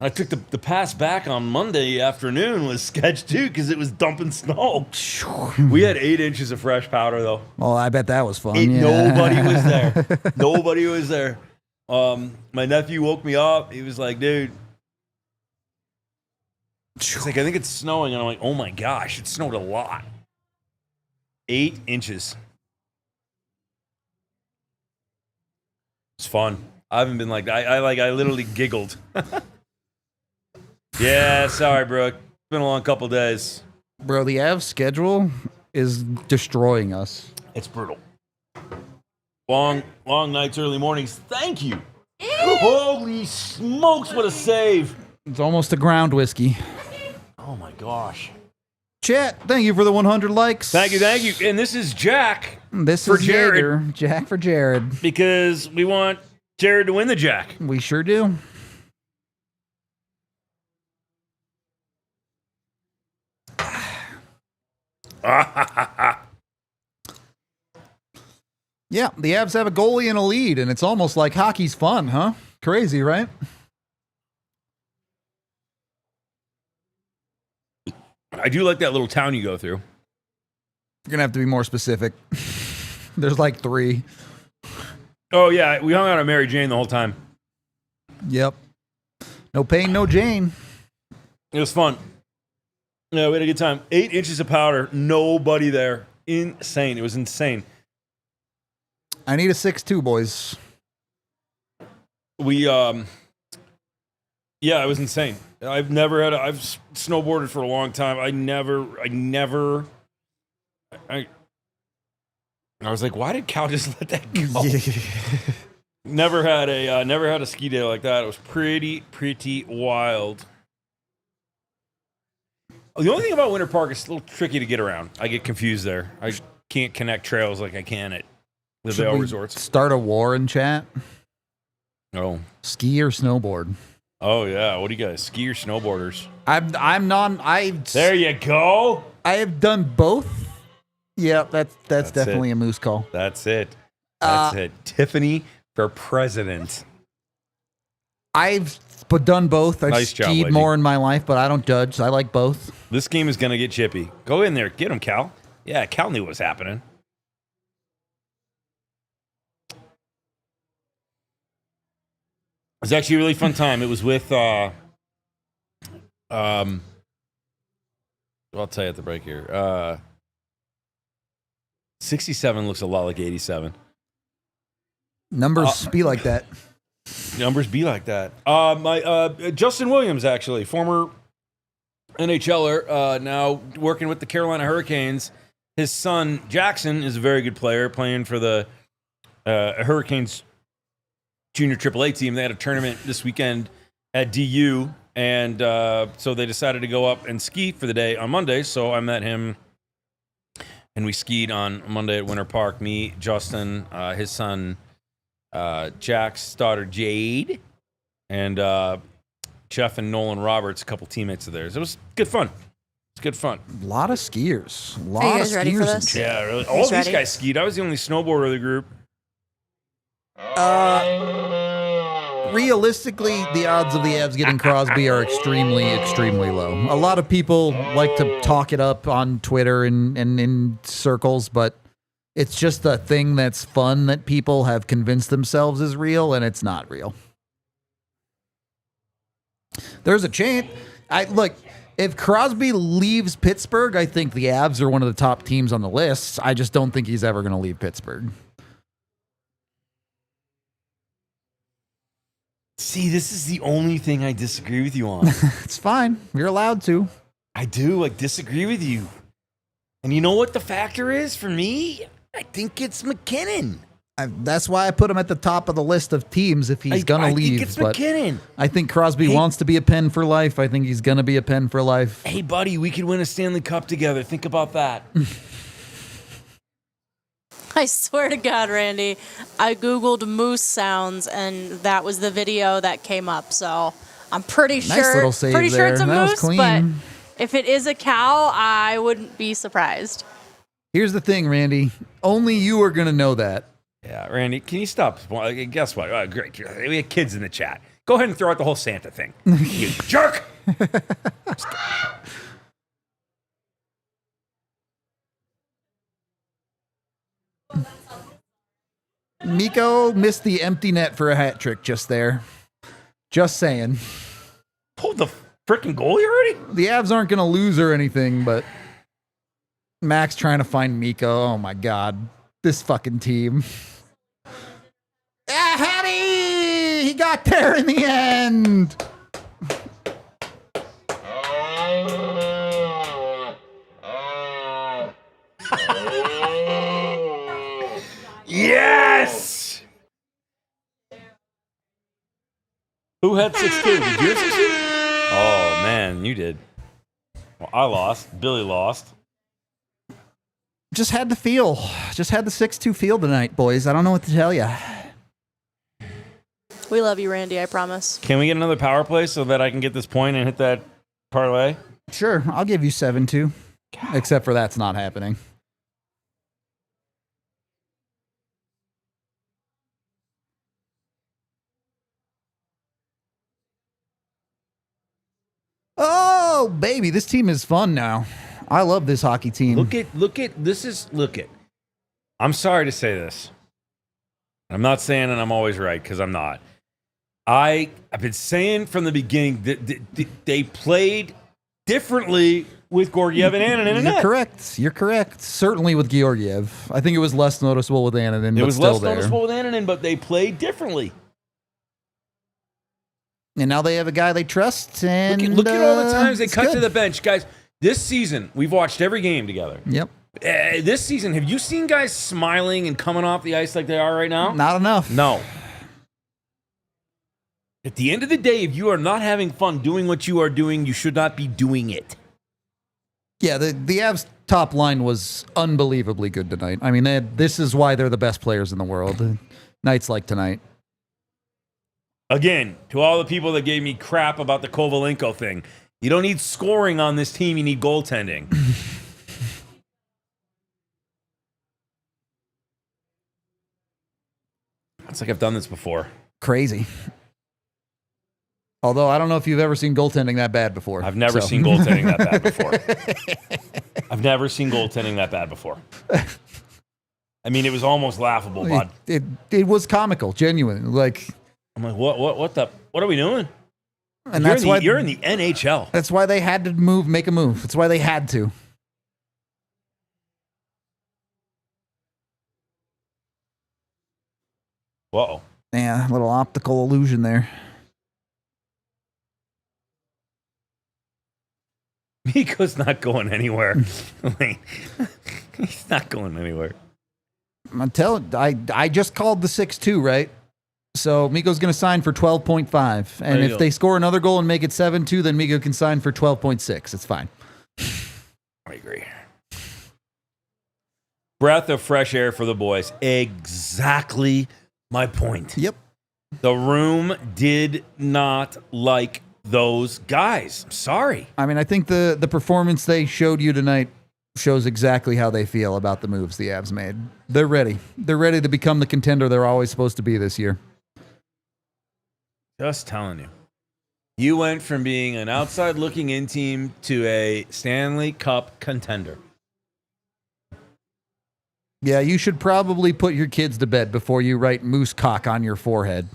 I took the pass back on Monday afternoon was sketch too because it was dumping snow. We had 8 inches of fresh powder though. Well, I bet that was fun. Nobody was there. Nobody was there. My nephew woke me up. He was like, "Dude." It's like, I think it's snowing. And I'm like, oh my gosh, it snowed a lot. 8 inches. It's fun. I haven't been like that. I literally giggled. Yeah, sorry, Brooke. It's been a long couple days. Bro, the Avs schedule is destroying us. It's brutal. Long nights, early mornings. Thank you. Holy smokes, what a save. It's almost a ground whiskey. Oh my gosh. Chat, thank you for the 100 likes. Thank you. And this is Jack. This for is Jared. Jaeger. Jack for Jared. Because we want Jared to win the Jack. We sure do. Yeah, the Avs have a goalie and a lead, and it's almost like hockey's fun, huh? Crazy, right? I do like that little town you go through. You're going to have to be more specific. There's like 3. Oh, yeah. We hung out at Mary Jane the whole time. Yep. No pain, no Jane. It was fun. Yeah, we had a good time. 8 inches of powder. Nobody there. Insane. It was insane. I need a 6'2", boys. We, yeah, Yeah, it was insane. I've snowboarded for a long time. I was like, why did Cal just let that go? Never had a ski day like that. It was pretty wild. The only thing about Winter Park is a little tricky to get around. I get confused there. I can't connect trails like I can at the Vail resorts. Start a war in chat? Oh. Ski or snowboard? Oh yeah. What do you guys? Ski or snowboarders? There you go. I have done both. Yeah, that's definitely a moose call. That's it. That's it. Tiffany for president. I've done both. I've Nice job, skied lady. more in my life, but I don't judge. I like both. This game is gonna get chippy. Go in there, get him, Cal. Yeah, Cal knew what was happening. It was actually a really fun time. It was with I'll tell you at the break here. 67 looks a lot like 87. Numbers be like that. Numbers be like that. Justin Williams, actually, former NHLer, now working with the Carolina Hurricanes. His son, Jackson, is a very good player, playing for the Hurricanes junior AAA team. They had a tournament this weekend at DU, and so they decided to go up and ski for the day on Monday. So I met him, and we skied on Monday at Winter Park. Me, Justin, his son, Jack's daughter, Jade, and Jeff and Nolan Roberts, a couple teammates of theirs. It was good fun. It's good fun. A lot of skiers. A lot Are you of guys ready for skiers. this? Yeah, really. All He's these ready. guys skied. I was the only snowboarder of the group. Realistically, the odds of the Avs getting Crosby are extremely, extremely low. A lot of people like to talk it up on Twitter and in circles, but it's just a thing that's fun that people have convinced themselves is real, and it's not real. There's a chance. Look, if Crosby leaves Pittsburgh, I think the Avs are one of the top teams on the list. I just don't think he's ever going to leave Pittsburgh. See, this is the only thing I disagree with you on. It's fine. You're allowed to. I do, disagree with you. And you know what the factor is for me? I think it's McKinnon. That's why I put him at the top of the list of teams if he's going to leave. I think it's but McKinnon. I think Crosby wants to be a Pen for life. I think he's going to be a Pen for life. Hey, buddy, we could win a Stanley Cup together. Think about that. I swear to God, Randy, I Googled moose sounds, and that was the video that came up. So I'm pretty Nice sure, little save pretty sure it's a there. That was moose, clean. but if it is a cow, I wouldn't be surprised. Here's the thing, Randy. Only you are going to know that. Yeah, Randy, can you stop? Guess what? Oh, great. We have kids in the chat. Go ahead and throw out the whole Santa thing. You jerk! Mikko missed the empty net for a hat trick just there. Just saying. Pulled the freaking goalie already? The Avs aren't going to lose or anything, but Max trying to find Mikko. Oh, my God. This fucking team. Ah, Hattie! He got there in the end. Yes! Who had 6-2? Did you have 6-2? Oh, man, you did. Well, I lost. Billy lost. Just had the feel. Just had the 6-2 feel tonight, boys. I don't know what to tell you. We love you, Randy, I promise. Can we get another power play so that I can get this point and hit that parlay? Sure, I'll give you 7-2. Except for that's not happening. Oh, baby, this team is fun now. I love this hockey team. Look at. I'm sorry to say this. I'm not saying that I'm always right, because I'm not. I've been saying from the beginning that they played differently with Georgiev and Annunen in net. You're correct. Certainly with Georgiev. I think it was less noticeable with Annunen, It but was still less there. noticeable with Annunen, but they played differently. And now they have a guy they trust. And Look at all the times they it's cut to good. the bench. Guys, this season, we've watched every game together. Yep. This season, have you seen guys smiling and coming off the ice like they are right now? Not enough. No. At the end of the day, if you are not having fun doing what you are doing, you should not be doing it. Yeah, the Avs top line was unbelievably good tonight. I mean, this is why they're the best players in the world. Nights like tonight. Again, to all the people that gave me crap about the Kovalenko thing, you don't need scoring on this team, you need goaltending. It's like I've done this before. Crazy. Although I don't know if you've ever seen goaltending that bad before. I've never seen goaltending that bad before. I've never seen goaltending that bad before. I mean, it was almost laughable, bud. It was comical, genuine. Like, I'm like, what are we doing? And that's why you're in the NHL. That's why they had to make a move. That's why they had to. Whoa. Yeah, a little optical illusion there. Miko's not going anywhere. He's not going anywhere. I'm telling. I just called the 6-2, right? So Miko's going to sign for 12.5, and if they score another goal and make it 7-2, then Miko can sign for 12.6. It's fine. I agree. Breath of fresh air for the boys. Exactly my point. Yep. The room did not like those guys. I'm sorry. I mean, I think the performance they showed you tonight shows exactly how they feel about the moves the Avs made. They're ready. They're ready to become the contender they're always supposed to be this year. Just telling you. You went from being an outside looking in team to a Stanley Cup contender. Yeah, you should probably put your kids to bed before you write moose cock on your forehead.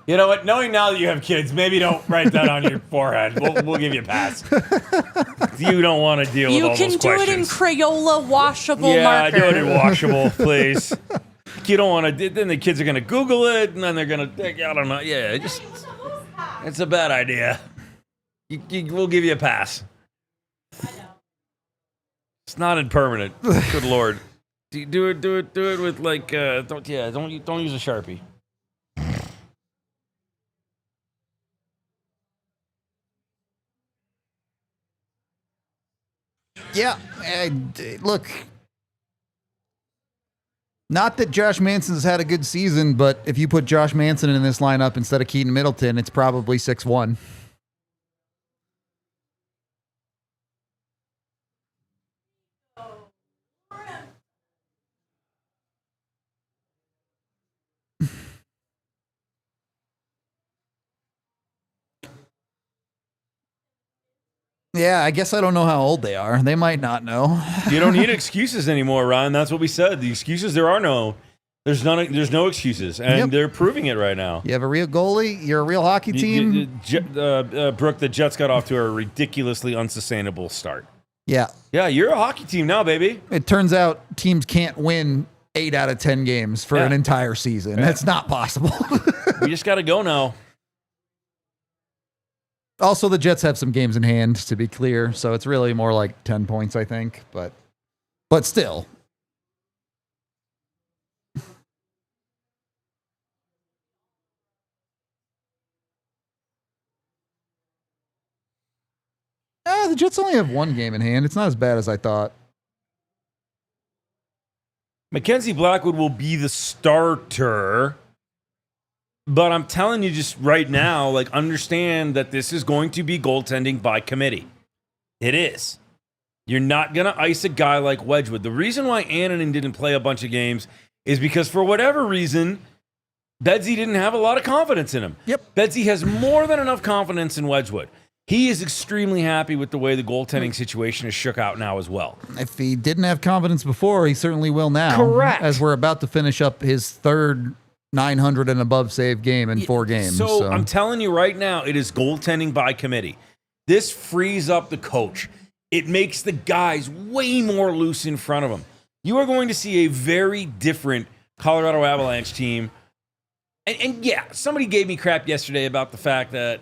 You know what? Knowing now that you have kids, maybe don't write that on your forehead. We'll give you a pass. You don't want to deal with all those questions. You can do it in Crayola washable marker. Yeah, do it in washable, please. You don't want to. Then the kids are going to Google it, and then they're going to. I don't know. Yeah, it's a bad idea. We'll give you a pass. It's not in permanent. Good Lord. Do it with like. Don't use a Sharpie. Yeah, look, not that Josh Manson's had a good season, but if you put Josh Manson in this lineup instead of Keaton Middleton, it's probably 6-1. Yeah, I guess I don't know how old they are. They might not know. You don't need excuses anymore, Ryan. That's what we said. The excuses, there's no excuses, and they're proving it right now. You have a real goalie. You're a real hockey team. Brooke, the Jets got off to a ridiculously unsustainable start. Yeah. Yeah, you're a hockey team now, baby. It turns out teams can't win 8 out of 10 games for an entire season. That's not possible. We just got to go now. Also, the Jets have some games in hand, to be clear, so it's really more like 10 points, I think. But still. The Jets only have 1 game in hand. It's not as bad as I thought. Mackenzie Blackwood will be the starter. But I'm telling you just right now, like, understand that this is going to be goaltending by committee. It is. You're not going to ice a guy like Wedgwood. The reason why Annunen didn't play a bunch of games is because for whatever reason, Bedsy didn't have a lot of confidence in him. Yep. Bedsy has more than enough confidence in Wedgwood. He is extremely happy with the way the goaltending situation is shook out now as well. If he didn't have confidence before, he certainly will now. Correct. As we're about to finish up his third 900 and above save game in 4 games. So I'm telling you right now, it is goaltending by committee. This frees up the coach. It makes the guys way more loose in front of him. You are going to see a very different Colorado Avalanche team. And yeah, somebody gave me crap yesterday about the fact that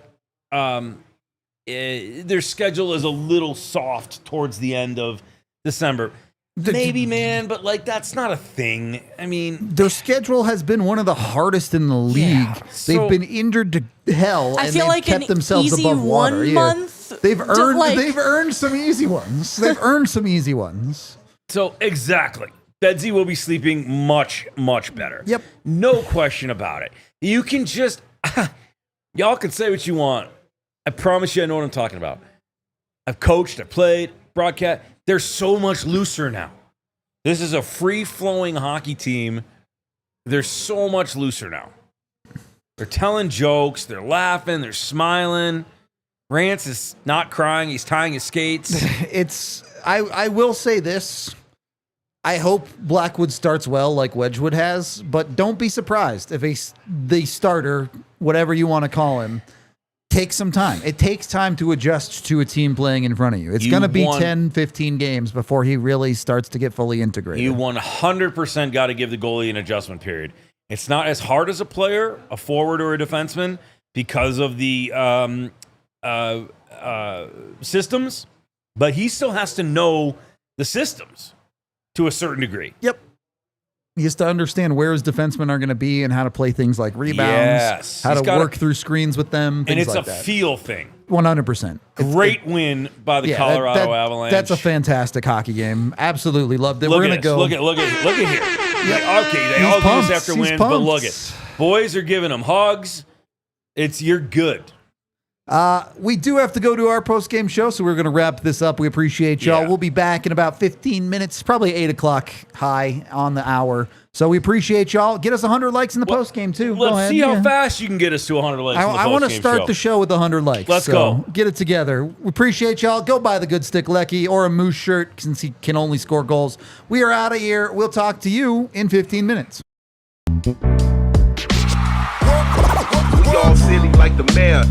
their schedule is a little soft towards the end of December. Maybe, man, but like that's not a thing. I mean, their schedule has been one of the hardest in the league. Yeah, They've been injured to hell, I and feel they've like kept an themselves easy above water. 1 month. They've earned like- they've earned some easy ones. They've earned some easy ones. so exactly. Bedsy will be sleeping much, much better. Yep. No question about it. You can just, y'all can say what you want. I promise you I know what I'm talking about. I've coached, I've played, broadcast. They're so much looser now. This is a free-flowing hockey team. They're so much looser now. They're telling jokes, they're laughing, they're smiling. Rance is not crying, he's tying his skates. I will say this. I hope Blackwood starts well like Wedgwood has, but don't be surprised if the starter, whatever you want to call him, takes some time. It takes time to adjust to a team playing in front of you. It's going to be 10, 15 games before he really starts to get fully integrated. You 100% got to give the goalie an adjustment period. It's not as hard as a player, a forward or a defenseman, because of the systems, but he still has to know the systems to a certain degree. Yep. He has to understand where his defensemen are going to be and how to play things like rebounds, Yes. how to work through screens with them, And things it's like a that. feel thing. 100%. Great win by the Colorado Avalanche. That's a fantastic hockey game. Absolutely loved it. Look We're at going to this. go. Look at here. Like, okay, they He's all do pumped. this after He's wins, but pumped. look at boys are giving them hugs. You're good. We do have to go to our post-game show, so we're going to wrap this up. We appreciate y'all. Yeah. We'll be back in about 15 minutes, probably 8 o'clock high on the hour. So we appreciate y'all. Get us 100 likes in the post-game, too. Go Let's ahead. see how Yeah. fast you can get us to 100 likes. I want to start the show with 100 likes. Let's so go. Get it together. We appreciate y'all. Go buy the Good Stick Lecky or a Moose shirt since he can only score goals. We are out of here. We'll talk to you in 15 minutes. We all silly like the mayor.